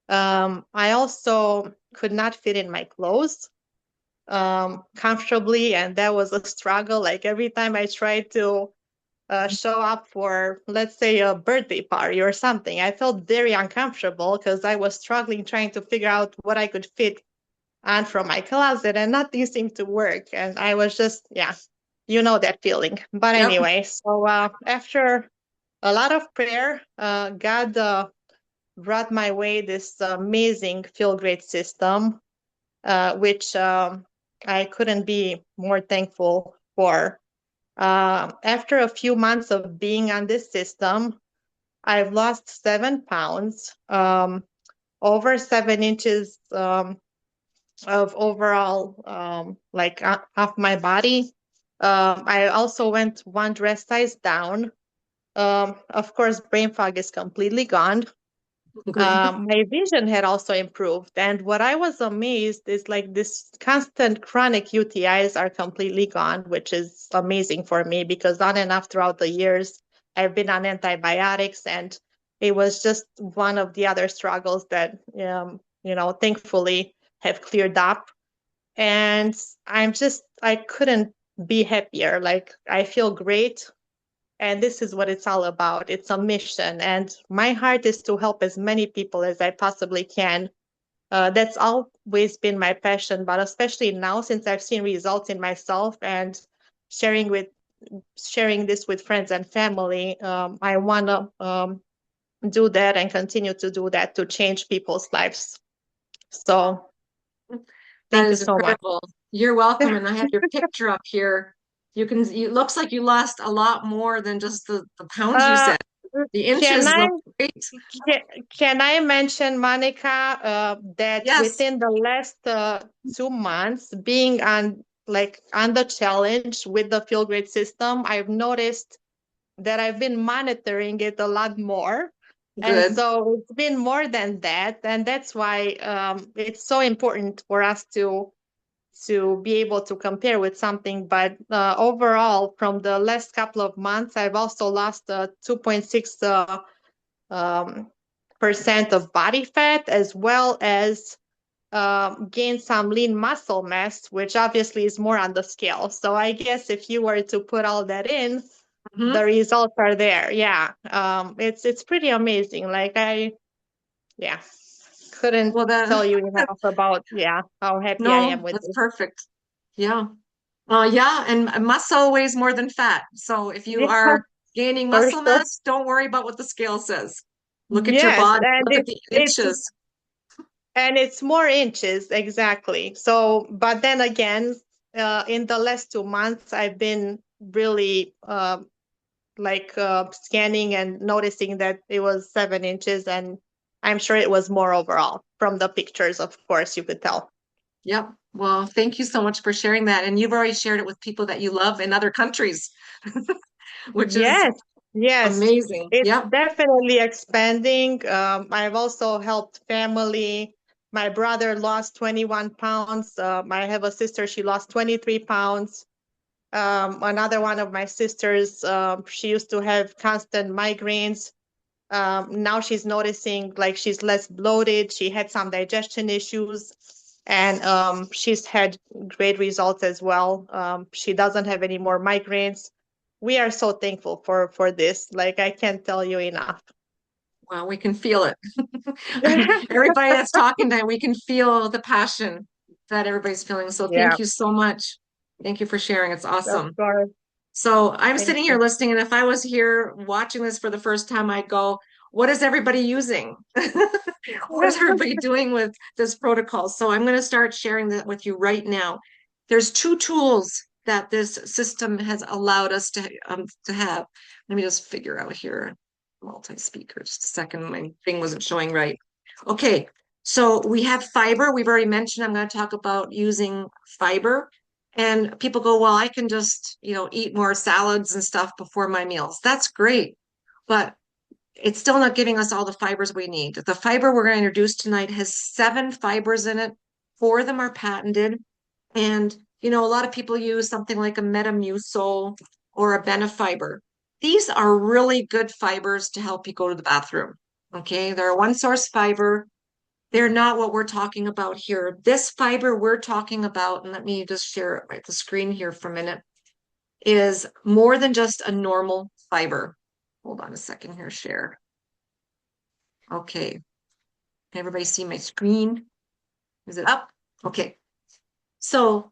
[SPEAKER 5] I also could not fit in my clothes comfortably, and that was a struggle. Like every time I tried to show up for, let's say, a birthday party or something, I felt very uncomfortable because I was struggling trying to figure out what I could fit on from my closet, and nothing seemed to work. And I was just, yeah, you know that feeling. But
[SPEAKER 1] Yep.
[SPEAKER 5] anyway, so after a lot of prayer, God brought my way this amazing Feel Great system, which I couldn't be more thankful for. After a few months of being on this system, I've lost 7 pounds, over 7 inches of overall, like off my body. I also went one dress size down. Of course, brain fog is completely gone.
[SPEAKER 1] Great.
[SPEAKER 5] My vision had also improved. And what I was amazed is like this constant chronic UTIs are completely gone, which is amazing for me because on and off throughout the years, I've been on antibiotics, and it was just one of the other struggles that, thankfully have cleared up. And I couldn't be happier. Like, I feel great. And this is what it's all about. It's a mission. And my heart is to help as many people as I possibly can. That's always been my passion, but especially now since I've seen results in myself and sharing with sharing this with friends and family, I want to do that and continue to do that to change people's lives. So
[SPEAKER 1] That
[SPEAKER 5] thank you
[SPEAKER 1] is
[SPEAKER 5] so much.
[SPEAKER 1] incredible. You're welcome. And I have your picture up here. It looks like you lost a lot more than just the pounds you
[SPEAKER 5] Uh,
[SPEAKER 1] said. The
[SPEAKER 5] can
[SPEAKER 1] inches
[SPEAKER 5] I
[SPEAKER 1] look great.
[SPEAKER 5] can I mention, Monica, that
[SPEAKER 1] Yes,
[SPEAKER 5] within the last 2 months, being on the challenge with the Feel Great system, I've noticed that I've been monitoring it a lot more. And
[SPEAKER 1] good.
[SPEAKER 5] so it's been more than that. And that's why it's so important for us to be able to compare with something. But overall, from the last couple of months, I've also lost 2.6 um, percent of body fat, as well as gained some lean muscle mass, which obviously is more on the scale. So I guess if you were to put all that in,
[SPEAKER 1] Mhm.
[SPEAKER 5] the results are there. Yeah, it's pretty amazing. Yeah, couldn't
[SPEAKER 1] Well,
[SPEAKER 5] tell you enough about how happy I am
[SPEAKER 1] no,
[SPEAKER 5] with
[SPEAKER 1] that's
[SPEAKER 5] this.
[SPEAKER 1] perfect. Yeah. Yeah, and muscle weighs more than fat. So if you
[SPEAKER 5] Yeah,
[SPEAKER 1] are gaining
[SPEAKER 5] for
[SPEAKER 1] muscle
[SPEAKER 5] sure.
[SPEAKER 1] mass, don't worry about what the scale says. Look at your
[SPEAKER 5] Yes,
[SPEAKER 1] body, look at the inches.
[SPEAKER 5] and it's more inches exactly. So, but then again, in the last 2 months, I've been really scanning and noticing that it was 7 inches, and I'm sure it was more overall from the pictures. Of course, you could tell.
[SPEAKER 1] Yep. Well, thank you so much for sharing that. And you've already shared it with people that you love in other countries, which is
[SPEAKER 5] Yes, yes,
[SPEAKER 1] amazing.
[SPEAKER 5] it's
[SPEAKER 1] Yep.
[SPEAKER 5] definitely expanding. I've also helped family. My brother lost 21 pounds. I have a sister, she lost 23 pounds. Another one of my sisters, she used to have constant migraines. Now she's noticing like she's less bloated. She had some digestion issues, and she's had great results as well. She doesn't have any more migraines. We are so thankful for this. Like, I can't tell you enough.
[SPEAKER 1] Well, we can feel it. Everybody that's talking tonight, we can feel the passion that everybody's feeling. So
[SPEAKER 5] Yeah,
[SPEAKER 1] thank you so much. Thank you for sharing. It's
[SPEAKER 5] of
[SPEAKER 1] awesome.
[SPEAKER 5] course.
[SPEAKER 1] So I'm
[SPEAKER 5] Thank
[SPEAKER 1] sitting here
[SPEAKER 5] you.
[SPEAKER 1] listening, and if I was here watching this for the first time, I'd go, what is everybody using? What is everybody doing with this protocol? So I'm going to start sharing that with you right now. There's two tools that this system has allowed us to have. Let me just figure out here, multi-speaker, just a second. My thing wasn't showing right. Okay, so we have fiber. We've already mentioned I'm going to talk about using fiber. And people go, well, I can just, eat more salads and stuff before my meals. That's great. But it's still not giving us all the fibers we need. The fiber we're going to introduce tonight has 7 fibers in it. 4 of them are patented. And, a lot of people use something like a Metamucil or a Benefiber. These are really good fibers to help you go to the bathroom. Okay, they're a one source fiber. They're not what we're talking about here. This fiber we're talking about, and let me just share the screen here for a minute, is more than just a normal fiber. Hold on a second here, share. Okay. Can everybody see my screen? Is it up? Okay. So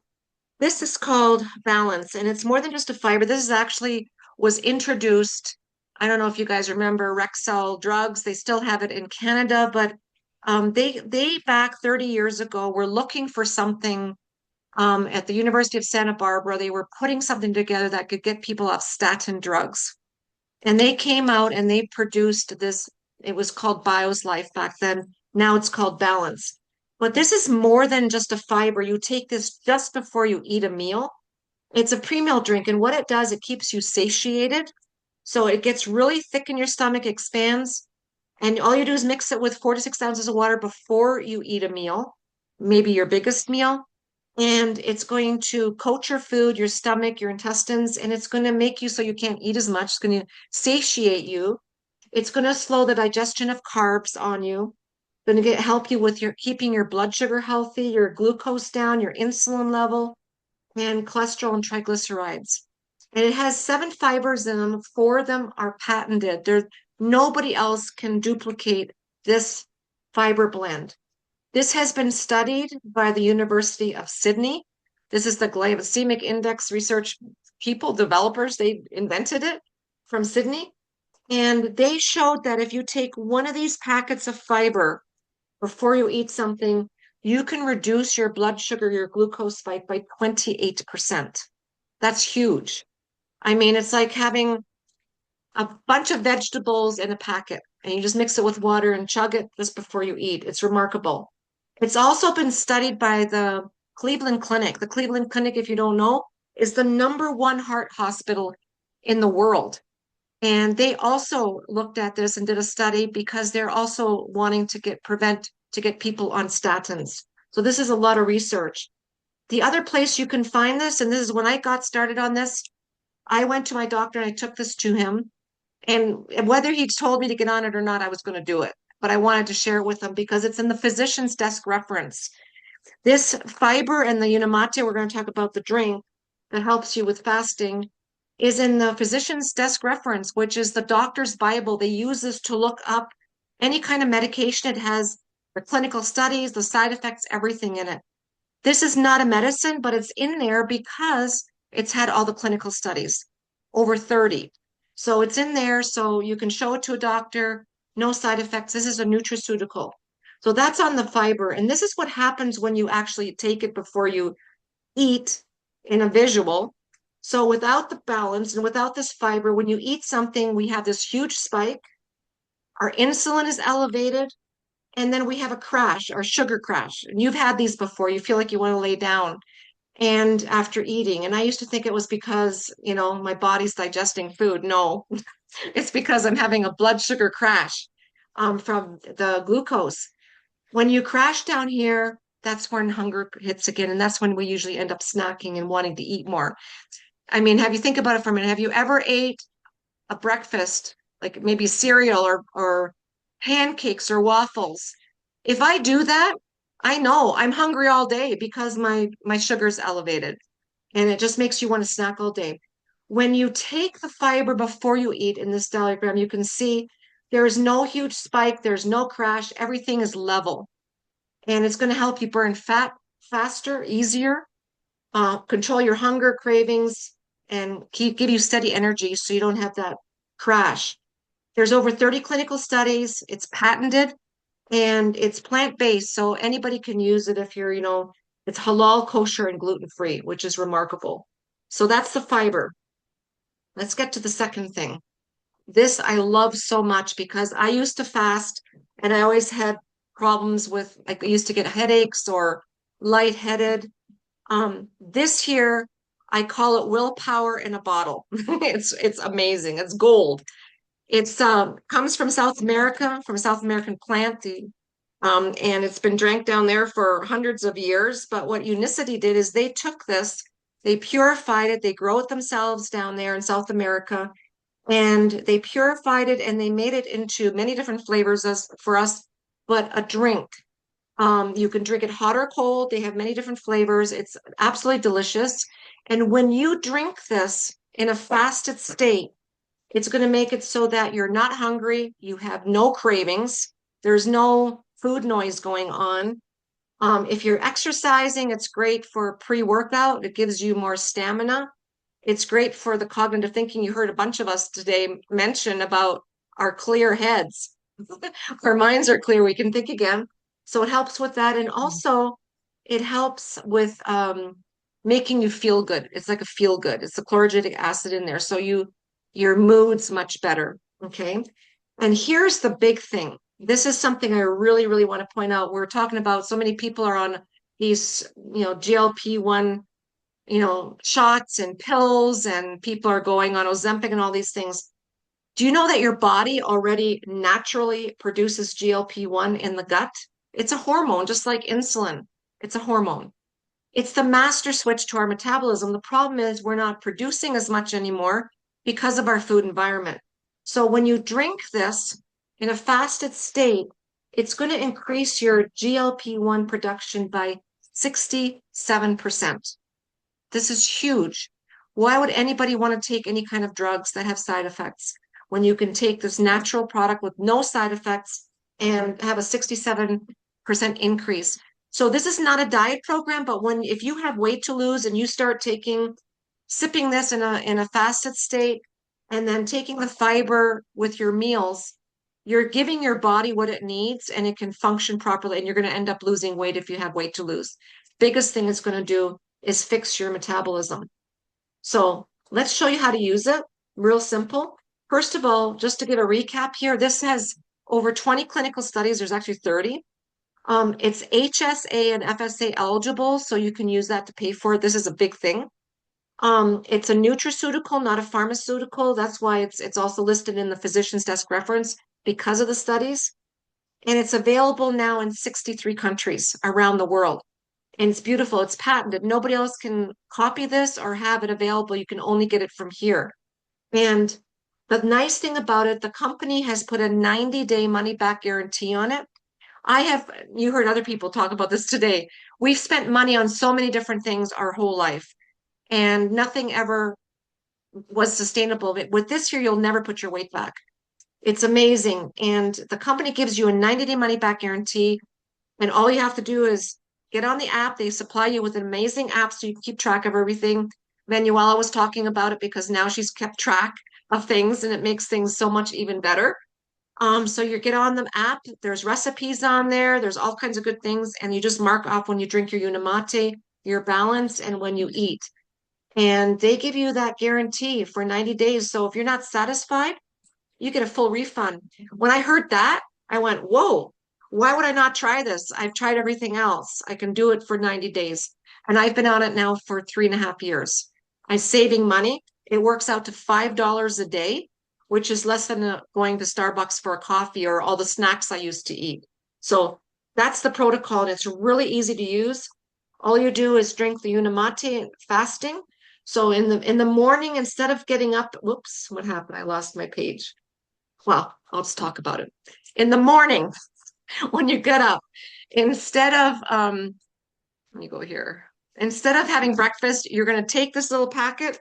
[SPEAKER 1] this is called Balance, and it's more than just a fiber. This is actually was introduced. I don't know if you guys remember Rexall drugs. They still have it in Canada, but they back 30 years ago were looking for something at the University of Santa Barbara. They were putting something together that could get people off statin drugs. And they came out and they produced this. It was called Bio's Life back then. Now it's called Balance. But this is more than just a fiber. You take this just before you eat a meal. It's a pre-meal drink. And what it does, it keeps you satiated. So it gets really thick in your stomach, expands. And all you do is mix it with 4 to 6 ounces of water before you eat a meal, maybe your biggest meal. And it's going to coat your food, your stomach, your intestines, and it's going to make you so you can't eat as much. It's going to satiate you. It's going to slow the digestion of carbs on you. going to help you with your keeping your blood sugar healthy, your glucose down, your insulin level, and cholesterol and triglycerides. And it has 7 fibers in them. 4 of them are patented. Nobody else can duplicate this fiber blend. This has been studied by the University of Sydney. This is the glycemic index research people, developers, they invented it from Sydney. And they showed that if you take one of these packets of fiber before you eat something, you can reduce your blood sugar, your glucose spike by 28%. That's huge. I mean, it's like having a bunch of vegetables in a packet and you just mix it with water and chug it just before you eat. It's remarkable. It's also been studied by the Cleveland Clinic. The Cleveland Clinic, if you don't know, is the #1 heart hospital in the world. And they also looked at this and did a study because they're also wanting to get people on statins. So this is a lot of research. The other place you can find this, and this is when I got started on this, I went to my doctor and I took this to him. And whether he told me to get on it or not, I was going to do it. But I wanted to share it with him because it's in the physician's desk reference. This fiber and the Unimate, we're going to talk about the drink that helps you with fasting, is in the physician's desk reference, which is the doctor's Bible. They use this to look up any kind of medication. It has the clinical studies, the side effects, everything in it. This is not a medicine, but it's in there because it's had all the clinical studies, over 30. So it's in there so you can show it to a doctor, no side effects. This is a nutraceutical. So that's on the fiber. And this is what happens when you actually take it before you eat in a visual. So without the balance and without this fiber, when you eat something, we have this huge spike. Our insulin is elevated. And then we have a crash, our sugar crash. And you've had these before. You feel like you want to lay down and after eating. And I used to think it was because, my body's digesting food. No, it's because I'm having a blood sugar crash from the glucose. When you crash down here, that's when hunger hits again. And that's when we usually end up snacking and wanting to eat more. I mean, have you think about it for a minute? Have you ever ate a breakfast, like maybe cereal or pancakes or waffles? If I do that, I know I'm hungry all day because my sugar's elevated and it just makes you want to snack all day. When you take the fiber before you eat in this diagram, you can see there is no huge spike, there's no crash, everything is level. And it's going to help you burn fat faster, easier, control your hunger cravings, and give you steady energy so you don't have that crash. There's over 30 clinical studies. It's patented and it's plant-based, so anybody can use it if you're, it's halal, kosher, and gluten-free, which is remarkable. So that's the fiber. Let's get to the second thing. This I love so much because I used to fast and I always had problems with, like I used to get headaches or lightheaded. This here, I call it willpower in a bottle. It's amazing. It's gold. It's comes from South America, from a South American plant, and it's been drank down there for hundreds of years. But what Unicity did is they took this, they purified it, they grow it themselves down there in South America, and they purified it and they made it into many different flavors for us, but a drink. You can drink it hot or cold. They have many different flavors. It's absolutely delicious. And when you drink this in a fasted state, it's going to make it so that you're not hungry. You have no cravings. There's no food noise going on. If you're exercising, it's great for pre-workout. It gives you more stamina. It's great for the cognitive thinking. You heard a bunch of us today mention about our clear heads. Our minds are clear. We can think again. So it helps with that. And also it helps with making you feel good. It's like a feel good. It's the chlorogenic acid in there. So your mood's much better. Okay. And here's the big thing. This is something I really, really want to point out. We're talking about so many people are on these, GLP-1, shots and pills, and people are going on Ozempic and all these things. Do you know that your body already naturally produces GLP-1 in the gut? It's a hormone, just like insulin. It's a hormone. It's the master switch to our metabolism. The problem is we're not producing as much anymore because of our food environment. So when you drink this in a fasted state, it's going to increase your GLP-1 production by 67%. This is huge. Why would anybody want to take any kind of drugs that have side effects when you can take this natural product with no side effects and have a 67% increase? So this is not a diet program, but if you have weight to lose and you start sipping this in a fasted state and then taking the fiber with your meals, you're giving your body what it needs and it can function properly, and you're going to end up losing weight if you have weight to lose. Biggest thing it's going to do is fix your metabolism. So let's show you how to use it. Real simple. First of all, just to give a recap here, this has over 20 clinical studies. There's actually 30. It's HSA and FSA eligible, so you can use that to pay for it. This is a big thing. It's a nutraceutical, not a pharmaceutical. That's why it's also listed in the physician's desk reference because of the studies. And it's available now in 63 countries around the world. And it's beautiful. It's patented. Nobody else can copy this or have it available. You can only get it from here. And the nice thing about it, the company has put a 90-day money-back guarantee on it. You heard other people talk about this today. We've spent money on so many different things our whole life, and nothing ever was sustainable. With this here, you'll never put your weight back. It's amazing. And the company gives you a 90-day money-back guarantee. And all you have to do is get on the app. They supply you with an amazing app so you can keep track of everything. Manuela was talking about it because now she's kept track of things and it makes things so much even better. So you get on the app, there's recipes on there, there's all kinds of good things, and you just mark off when you drink your Unimate, your balance, and when you eat. And they give you that guarantee for 90 days. So if you're not satisfied, you get a full refund. When I heard that, I went, whoa, why would I not try this? I've tried everything else. I can do it for 90 days. And I've been on it now for 3.5 years. I'm saving money. It works out to $5 a day, which is less than going to Starbucks for a coffee or all the snacks I used to eat. So that's the protocol, and it's really easy to use. All you do is drink the Unimate fasting. So in the morning, instead of getting up, whoops, what happened? I lost my page. Well, I'll just talk about it. In the morning, when you get up, instead of let me go here. Instead of having breakfast, you're going to take this little packet,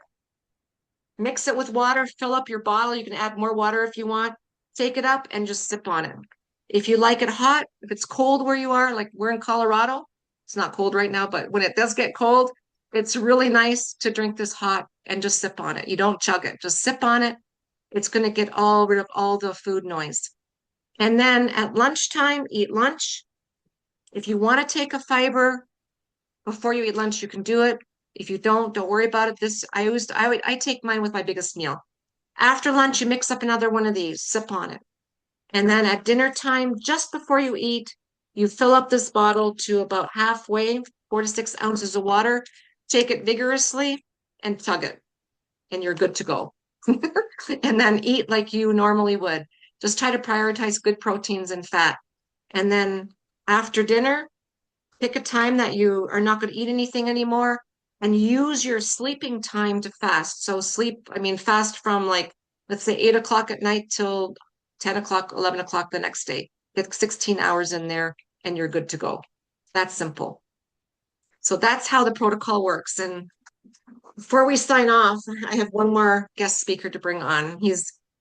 [SPEAKER 1] mix it with water, fill up your bottle. You can add more water if you want. Take it up and just sip on it. If you like it hot, if it's cold where you are, like we're in Colorado, it's not cold right now, but when it does get cold, it's really nice to drink this hot and just sip on it. You don't chug it, just sip on it. It's going to get rid of all the food noise. And then at lunchtime, eat lunch. If you want to take a fiber before you eat lunch, you can do it. If you don't worry about it. I take mine with my biggest meal. After lunch, you mix up another one of these, sip on it. And then at dinner time, just before you eat, you fill up this bottle to about halfway, 4 to 6 ounces of water, take it vigorously and tug it, and you're good to go. And then eat like you normally would. Just try to prioritize good proteins and fat. And then after dinner, pick a time that you are not going to eat anything anymore and use your sleeping time to fast. So fast from let's say 8 o'clock at night till 10 o'clock, 11 o'clock the next day. Get 16 hours in there and you're good to go. That's simple. So that's how the protocol works. And before we sign off, I have one more guest speaker to bring on.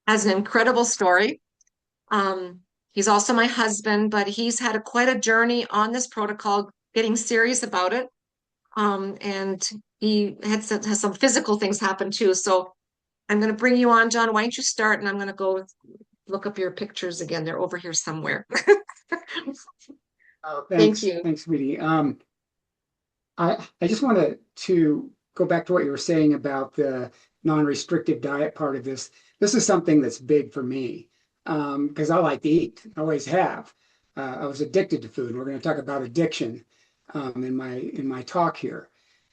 [SPEAKER 1] Has an incredible story. He's also my husband, but he's had quite a journey on this protocol, getting serious about it. And he has some physical things happen too. So I'm going to bring you on, John. Why don't you start? And I'm going to go look up your pictures again. They're over here somewhere.
[SPEAKER 2] Oh,
[SPEAKER 1] Thank you.
[SPEAKER 2] Thanks, sweetie. I just wanted to go back to what you were saying about the non-restrictive diet part of this. This is something that's big for me because I like to eat. I always have. I was addicted to food. We're going to talk about addiction in my talk here,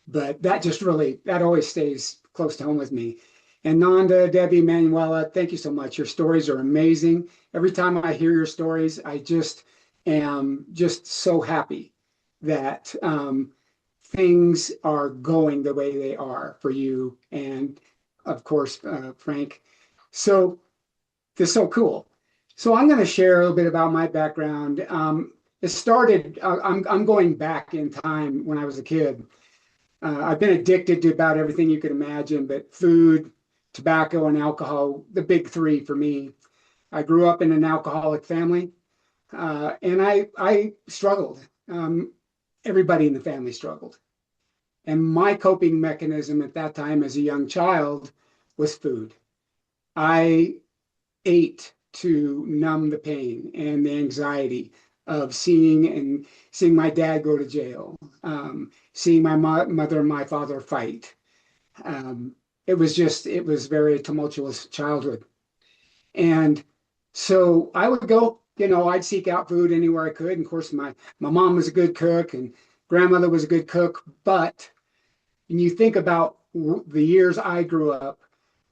[SPEAKER 2] but that always stays close to home with me. And Nanda, Debbie, Manuela, thank you so much. Your stories are amazing. Every time I hear your stories, I just am just so happy that things are going the way they are for you and of course Frank. So this is so cool. So I'm going to share a little bit about my background. It started, I'm going back in time when I was a kid. I've been addicted to about everything you can imagine, but food, tobacco, and alcohol, the big three for me. I grew up in an alcoholic family, and I struggled. Everybody in the family struggled. And my coping mechanism at that time as a young child was food. I ate to numb the pain and the anxiety of seeing my dad go to jail, seeing my mother and my father fight. It was very tumultuous childhood. And so I would go, I'd seek out food anywhere I could. And of course, my mom was a good cook and grandmother was a good cook. But when you think about the years I grew up,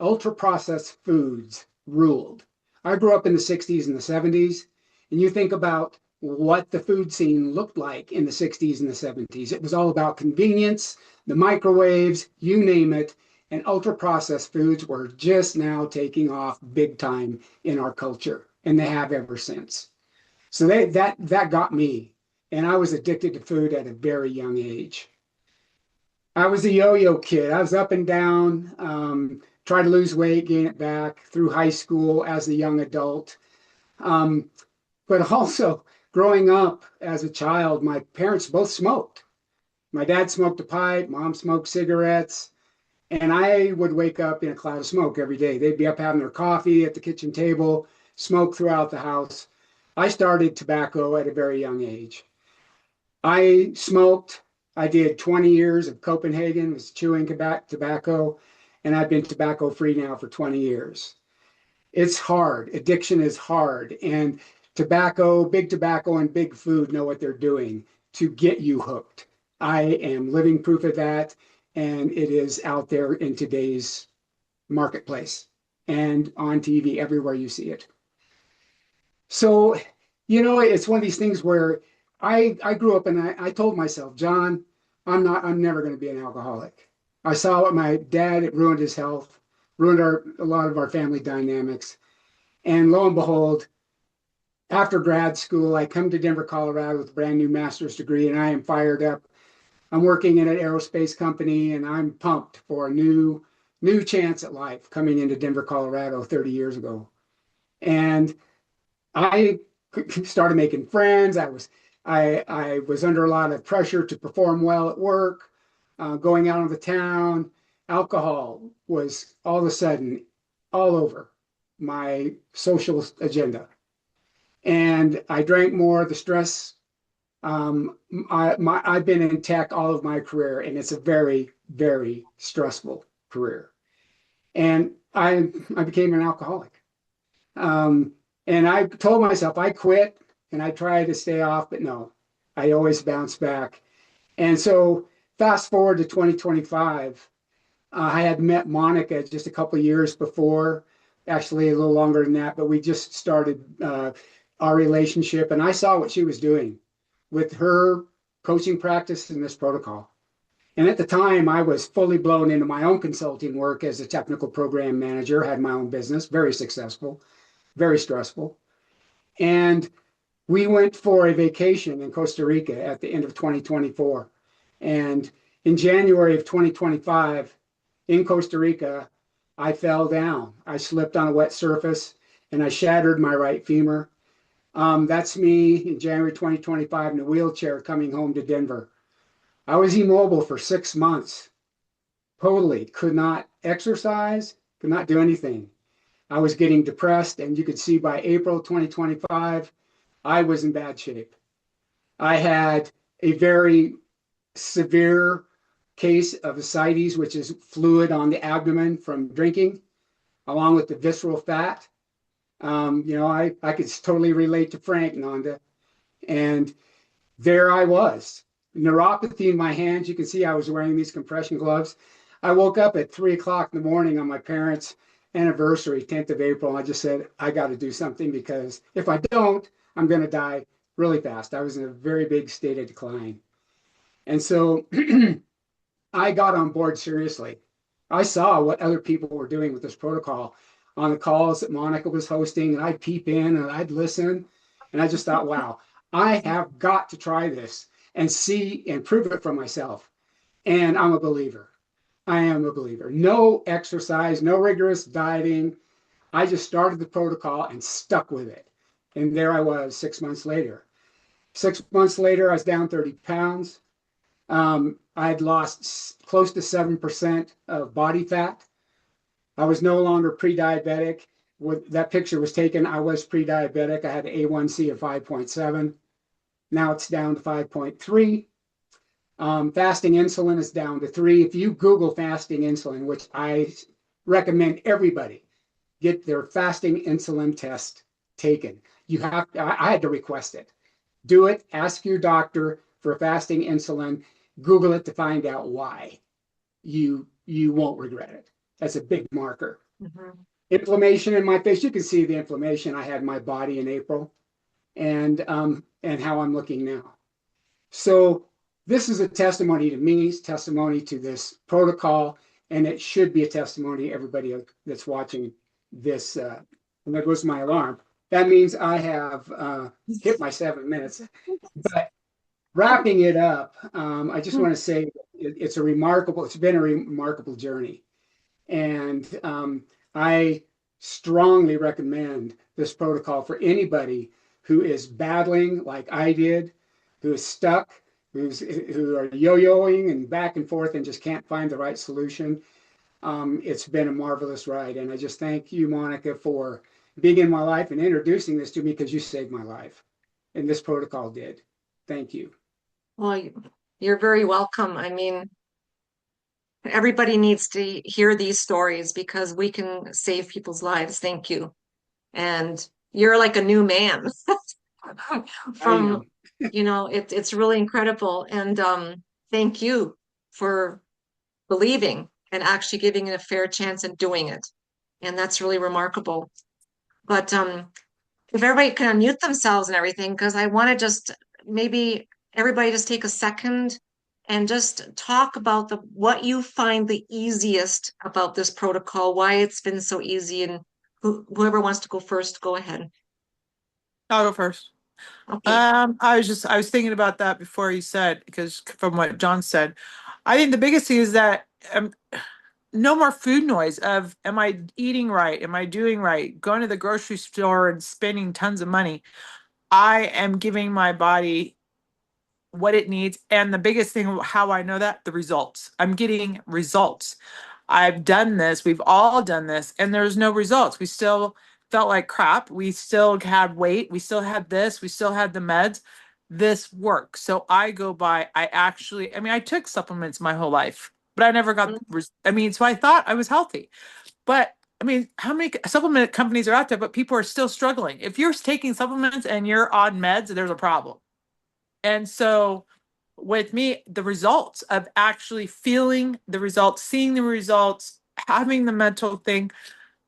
[SPEAKER 2] ultra processed foods ruled. I grew up in the 60s and the 70s, and you think about what the food scene looked like in the 60s and the 70s. It was all about convenience, the microwaves, you name it, and ultra processed foods were just now taking off big time in our culture, and they have ever since. So that got me, and I was addicted to food at a very young age. I was a yo-yo kid. I was up and down, tried to lose weight, gain it back through high school as a young adult. Um, but also growing up as a child, my parents both smoked. My dad smoked a pipe, mom smoked cigarettes, and I would wake up in a cloud of smoke every day. They'd be up having their coffee at the kitchen table, smoke throughout the house. I started tobacco at a very young age. I smoked. I did 20 years of Copenhagen, was chewing tobacco, and I've been tobacco free now for 20 years. It's hard. Addiction is hard. And big tobacco and big food know what they're doing to get you hooked. I am living proof of that. And it is out there in today's marketplace and on TV, everywhere you see it. So, it's one of these things where I grew up and I told myself, John, I'm never going to be an alcoholic. I saw what my dad, it ruined his health, ruined a lot of our family dynamics. And lo and behold, after grad school, I come to Denver, Colorado with a brand new master's degree, and I am fired up. I'm working in an aerospace company, and I'm pumped for a new chance at life coming into Denver, Colorado 30 years ago. And I started making friends. I was under a lot of pressure to perform well at work, going out of the town. Alcohol was all of a sudden all over my social agenda. And I drank more, the stress. I've been in tech all of my career, and it's a very, very stressful career. And I became an alcoholic. And I told myself I quit and I tried to stay off, but no, I always bounce back. And so fast forward to 2025, I had met Monica just a couple of years before, actually a little longer than that, but we just started our relationship, and I saw what she was doing with her coaching practice and this protocol. And at the time, I was fully blown into my own consulting work as a technical program manager, had my own business, very successful, very stressful. And we went for a vacation in Costa Rica at the end of 2024. And in January of 2025, in Costa Rica, I fell down. I slipped on a wet surface and I shattered my right femur. That's me in January 2025 in a wheelchair coming home to Denver. I was immobile for 6 months, totally could not exercise, could not do anything. I was getting depressed, and you could see by April 2025, I was in bad shape. I had a very severe case of ascites, which is fluid on the abdomen from drinking, along with the visceral fat. I could totally relate to Frank, Nanda. And there I was, neuropathy in my hands. You can see I was wearing these compression gloves. I woke up at 3 o'clock in the morning on my parents' anniversary, 10th of April. I just said, I got to do something because if I don't, I'm going to die really fast. I was in a very big state of decline. And so I got on board seriously. I saw what other people were doing with this protocol. on the calls that Monica was hosting, and I'd peep in and I'd listen. And I just thought, wow, I have got to try this and see and prove it for myself. And I'm a believer. I am a believer. No exercise, no rigorous dieting. I just started the protocol and stuck with it. And there I was 6 months later. 6 months later, I was down 30 pounds. I'd lost close to 7% of body fat. I was no longer pre-diabetic. When that picture was taken, I was pre-diabetic. I had an A1C of 5.7. Now it's down to 5.3. Fasting insulin is down to 3. If you Google fasting insulin, which I recommend everybody get their fasting insulin test taken. I had to request it. Do it, ask your doctor for fasting insulin, Google it to find out why. You won't regret it. That's a big marker.
[SPEAKER 1] Mhm.
[SPEAKER 2] Inflammation in my face. You can see the inflammation I had in my body in April, and how I'm looking now. So this is a testimony to me, it's testimony to this protocol, and it should be a testimony to everybody that's watching this. And there goes my alarm. That means I have hit my 7 minutes. But wrapping it up, I just want to say it's been a remarkable journey. And I strongly recommend this protocol for anybody who is battling like I did, who is stuck, who are yo-yoing and back and forth and just can't find the right solution. It's been a marvelous ride. And I just thank you, Monica, for being in my life and introducing this to me, because you saved my life. And this protocol did. Thank you.
[SPEAKER 1] Well, you're very welcome. I mean, everybody needs to hear these stories because we can save people's lives. Thank you. And you're like a new man
[SPEAKER 2] I
[SPEAKER 1] from,
[SPEAKER 2] am.
[SPEAKER 1] it's really incredible. And thank you for believing and actually giving it a fair chance and doing it. And that's really remarkable. But if everybody can unmute themselves and everything, because I want to just maybe everybody just take a second and just talk about what you find the easiest about this protocol, why it's been so easy, and whoever wants to go first, go ahead.
[SPEAKER 3] I'll go first.
[SPEAKER 1] Okay.
[SPEAKER 3] I was thinking about that before you said, because from what John said, I think the biggest thing is that no more food noise of, am I eating right? Am I doing right? Going to the grocery store and spending tons of money. I am giving my body what it needs. And the biggest thing, how I know that, the results. I'm getting results. I've done this. We've all done this, and there's no results. We still felt like crap. We still had weight. We still had this. We still had the meds. This works. So I go by, I took supplements my whole life, but I never got, so I thought I was healthy. But how many supplement companies are out there, but people are still struggling? If you're taking supplements and you're on meds, there's a problem. And so with me, the results of actually feeling the results, seeing the results, having the mental thing.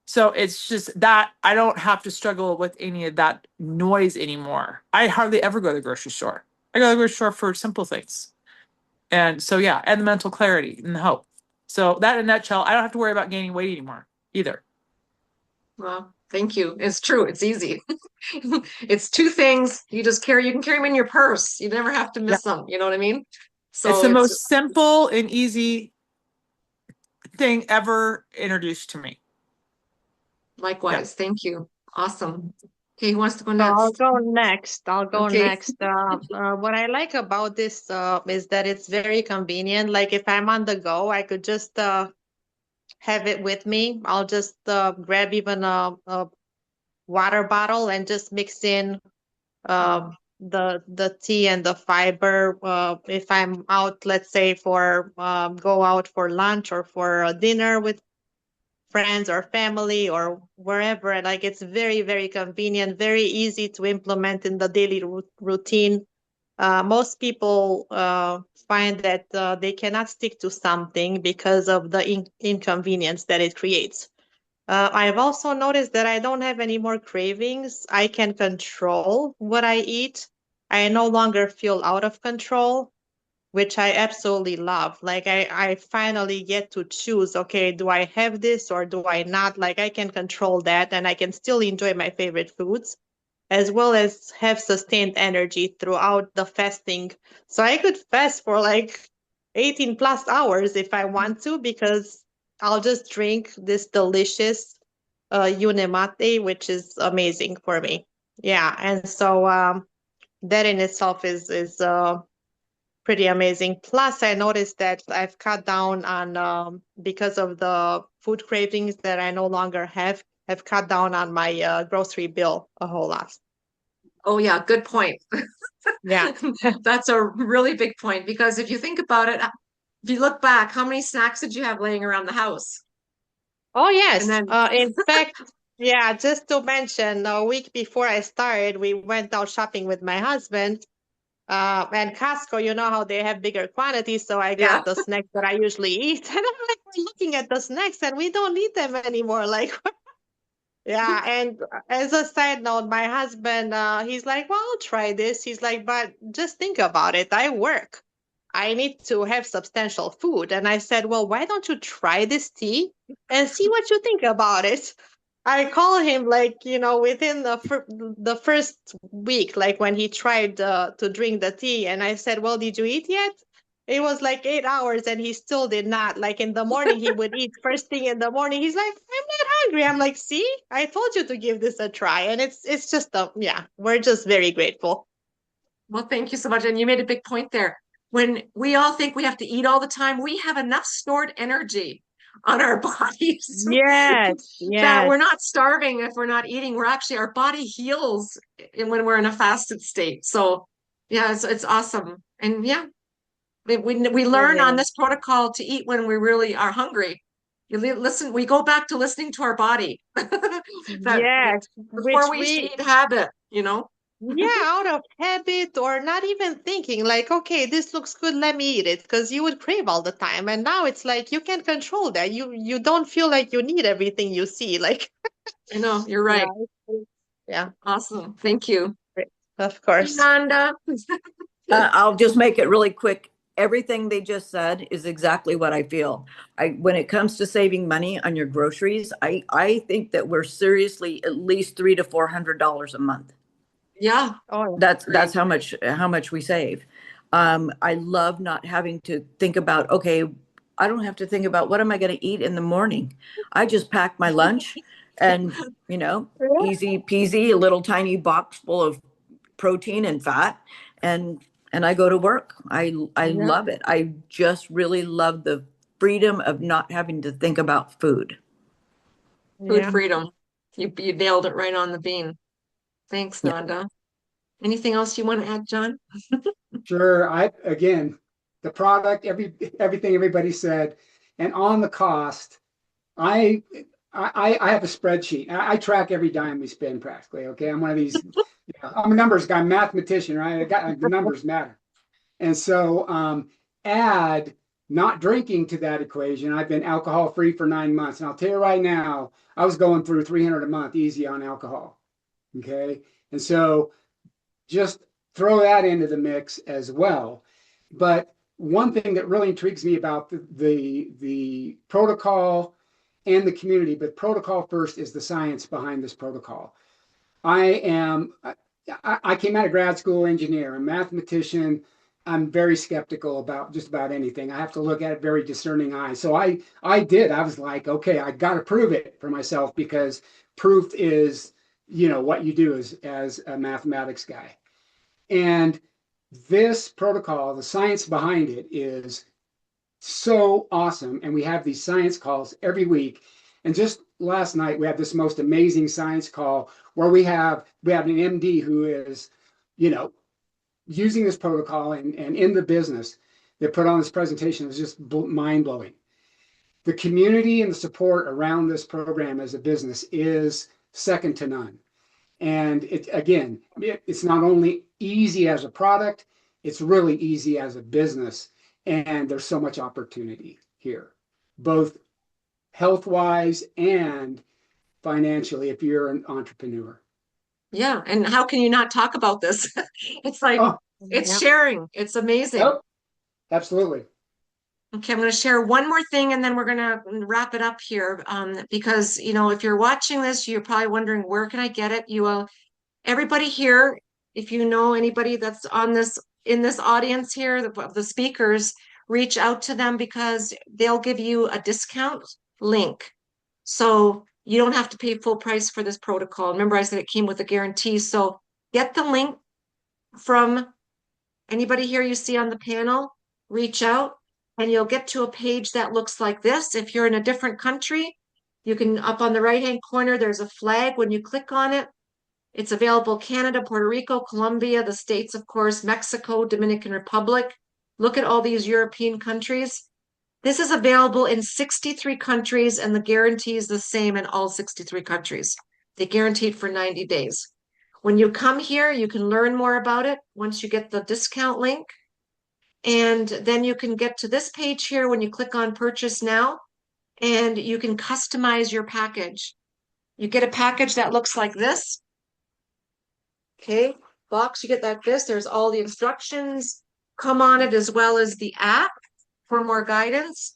[SPEAKER 3] So it's just that I don't have to struggle with any of that noise anymore. I hardly ever go to the grocery store. I go to the grocery store for simple things. And so, yeah, and the mental clarity and the hope. So that in a nutshell, I don't have to worry about gaining weight anymore either.
[SPEAKER 1] Well, thank you. It's true. It's easy. It's two things. You can carry them in your purse. You never have to
[SPEAKER 3] Yeah.
[SPEAKER 1] miss them. You know what I mean?
[SPEAKER 3] It's
[SPEAKER 1] So
[SPEAKER 3] the
[SPEAKER 1] it's
[SPEAKER 3] most simple and easy thing ever introduced to me.
[SPEAKER 1] likewise. Thank you. Awesome. Okay, who wants to go
[SPEAKER 5] So I'll
[SPEAKER 1] next?
[SPEAKER 5] go next. I'll go
[SPEAKER 1] Okay.
[SPEAKER 5] next. What I like about this is that it's very convenient. Like if I'm on the go, I could just have it with me. I'll just grab even a water bottle and just mix in the tea and the fiber. If I'm out, let's say for go out for lunch or for dinner with friends or family or wherever. Like it's very, very convenient, very easy to implement in the daily routine. Most people find that they cannot stick to something because of the inconvenience that it creates. I've also noticed that I don't have any more cravings. I can control what I eat. I no longer feel out of control. which I absolutely love. Like I finally get to choose, okay, do I have this or do I not? Like I can control that and I can still enjoy my favorite foods as well as have sustained energy throughout the fasting. So I could fast for like 18 plus hours if I want to, because I'll just drink this delicious Unemate, which is amazing for me. Yeah, and so that in itself is pretty amazing. Plus, I noticed that I've cut down on because of the food cravings that I no longer have. I've cut down on my grocery bill a whole lot.
[SPEAKER 1] Oh yeah, good point.
[SPEAKER 5] Yeah.
[SPEAKER 1] That's a really big point because if you think about it, if you look back, how many snacks did you have laying around the house?
[SPEAKER 5] Oh,
[SPEAKER 1] And
[SPEAKER 5] yes.
[SPEAKER 1] then,
[SPEAKER 5] In fact, yeah, just to mention, a week before I started, we went out shopping with my husband. And Costco, you know how they have bigger quantities, so I
[SPEAKER 1] yeah,
[SPEAKER 5] got the snacks that I usually eat. And I'm like, we're looking at the snacks and we don't need them anymore. Like, yeah. And as a side note, my husband, he's like, well, I'll try this. He's like, but just think about it. I work. I need to have substantial food. And I said, well, why don't you try this tea and see what you think about it? I call him like, within the first week, like when he tried to drink the tea, and I said, well, did you eat yet? It was like 8 hours and he still did not. Like in the morning, he would eat first thing in the morning. He's like, I'm not hungry. I'm like, see, I told you to give this a try. And it's just yeah, we're just very grateful.
[SPEAKER 1] well, thank you so much. And you made a big point there. When we all think we have to eat all the time, we have enough stored energy on our bodies
[SPEAKER 5] Yes,
[SPEAKER 1] that we're
[SPEAKER 5] yes,
[SPEAKER 1] not starving if we're not eating. We're actually, our body heals when we're in a fasted state. So, yeah, it's awesome. And yeah, we
[SPEAKER 5] it
[SPEAKER 1] learn on
[SPEAKER 5] is.
[SPEAKER 1] this protocol to eat when we really are hungry. Listen, we go back to listening to our body. That
[SPEAKER 5] Yes,
[SPEAKER 1] before
[SPEAKER 5] which
[SPEAKER 1] we used to
[SPEAKER 5] we
[SPEAKER 1] eat habit, you know?
[SPEAKER 5] Yeah, out of habit or not even thinking, like, okay, this looks good, let me eat it, because you would crave all the time. And now it's like you can control that. You don't feel like you need everything you see. Like,
[SPEAKER 1] I know, you're
[SPEAKER 5] yeah,
[SPEAKER 1] right.
[SPEAKER 5] yeah,
[SPEAKER 1] Awesome. Thank you.
[SPEAKER 5] great. Of course.
[SPEAKER 1] Yolanda.
[SPEAKER 4] I'll just make it really quick. Everything they just said is exactly what I feel. When it comes to saving money on your groceries, I think that we're seriously at least $300 to $400 a month.
[SPEAKER 1] Yeah,
[SPEAKER 5] Oh,
[SPEAKER 4] That's how much we save. I love not having to think about, okay, I don't have to think about what am I going to eat in the morning. I just pack my lunch and,
[SPEAKER 5] yeah.
[SPEAKER 4] easy peasy, a little tiny box full of protein and fat, and I go to work. I
[SPEAKER 5] Yeah.
[SPEAKER 4] love it. I just really love the freedom of not having to think about food.
[SPEAKER 1] food
[SPEAKER 5] Yeah.
[SPEAKER 1] freedom. You nailed it right on the bean. Thanks,
[SPEAKER 4] Yeah.
[SPEAKER 1] Nanda. Anything else you want to add, John?
[SPEAKER 2] Sure. Again, the product, everything everybody said, and on the cost, I I have a spreadsheet. I track every dime we spend practically. Okay, I'm one of these. I'm a numbers guy, mathematician, right? The numbers matter, and so add not drinking to that equation. I've been alcohol free for 9 months, and I'll tell you right now, I was going through 300 a month easy on alcohol. Okay, and so just throw that into the mix as well. But one thing that really intrigues me about the protocol and the community, but protocol first is the science behind this protocol. I came out of grad school engineer, a mathematician. I'm very skeptical about just about anything. I have to look at it very discerning eyes. So I was like, okay, I got to prove it for myself because proof is, what you do as a mathematics guy. And this protocol, the science behind it is so awesome. And we have these science calls every week. And just last night, we had this most amazing science call where we have an MD who is, you know, using this protocol and in the business that put on this presentation was just mind blowing. The community and the support around this program as a business is second to none. And it's not only easy as a product, it's really easy as a business. And there's so much opportunity here, both health wise and financially, if you're an entrepreneur.
[SPEAKER 1] Yeah, and how can you not talk about this? It's like
[SPEAKER 2] Oh,
[SPEAKER 1] it's
[SPEAKER 5] Yeah.
[SPEAKER 1] sharing. It's amazing.
[SPEAKER 2] yep. Absolutely.
[SPEAKER 1] Okay, I'm going to share one more thing and then we're going to wrap it up here. Because, you know, if you're watching this, you're probably wondering, where can I get it? Everybody here, if you know anybody that's on this, in this audience here, the speakers, reach out to them because they'll give you a discount link. So you don't have to pay full price for this protocol. Remember, I said it came with a guarantee. So get the link from anybody here you see on the panel, reach out and you'll get to a page that looks like this. If you're in a different country, you can, up on the right-hand corner, there's a flag. When you click on it, it's available Canada, Puerto Rico, Colombia, the States, of course, Mexico, Dominican Republic. Look at all these European countries. This is available in 63 countries and the guarantee is the same in all 63 countries. They guarantee it for 90 days. When you come here, you can learn more about it once you get the discount link. And then you can get to this page here when you click on purchase now, and you can customize your package. You get a package that looks like this. Okay, box, you get like this. There's all the instructions come on it as well as the app for more guidance.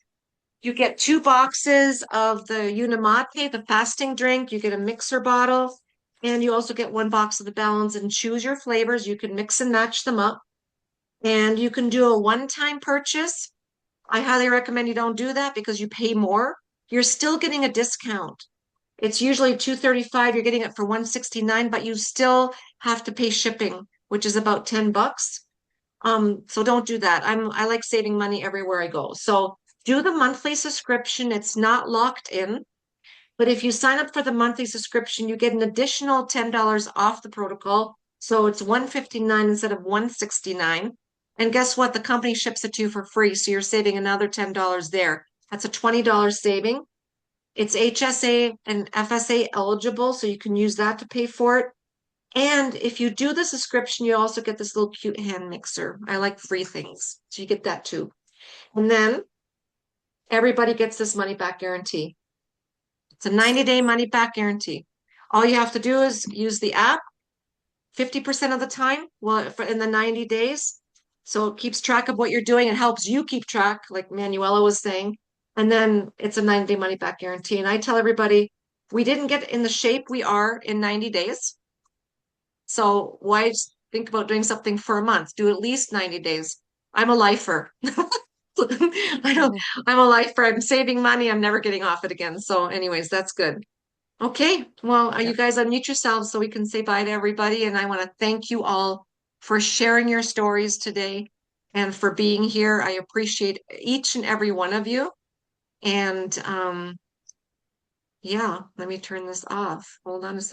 [SPEAKER 1] You get 2 boxes of the Unimate, the fasting drink. You get a mixer bottle, and you also get 1 box of the Balance and choose your flavors. You can mix and match them up, and you can do a one-time purchase. I highly recommend you don't do that because you pay more. You're still getting a discount. It's usually $235. You're getting it for $169, but you still have to pay shipping, which is about $10. So don't do that. I like saving money everywhere I go. So do the monthly subscription. It's not locked in, but if you sign up for the monthly subscription, you get an additional $10 off the protocol. So it's $159 instead of $169. And guess what? The company ships it to you for free. So you're saving another $10 there. That's a $20 saving. It's HSA and FSA eligible, so you can use that to pay for it. And if you do the subscription, you also get this little cute hand mixer. I like free things, so you get that too. And then everybody gets this money back guarantee. It's a 90-day money back guarantee. All you have to do is use the app 50% of the time, well, in the 90 days. So it keeps track of what you're doing. It helps you keep track, like Manuela was saying. And then it's a 90-day money back guarantee. And I tell everybody, we didn't get in the shape we are in 90 days. So why think about doing something for a month? Do at least 90 days. I'm a lifer. I'm a lifer. I'm saving money. I'm never getting off it again. So anyways, that's good. Okay, well, you guys unmute yourselves so we can say bye to everybody. And I want to thank you all for sharing your stories today and for being here. I appreciate each and every one of you. And yeah, let me turn this off. Hold on a second.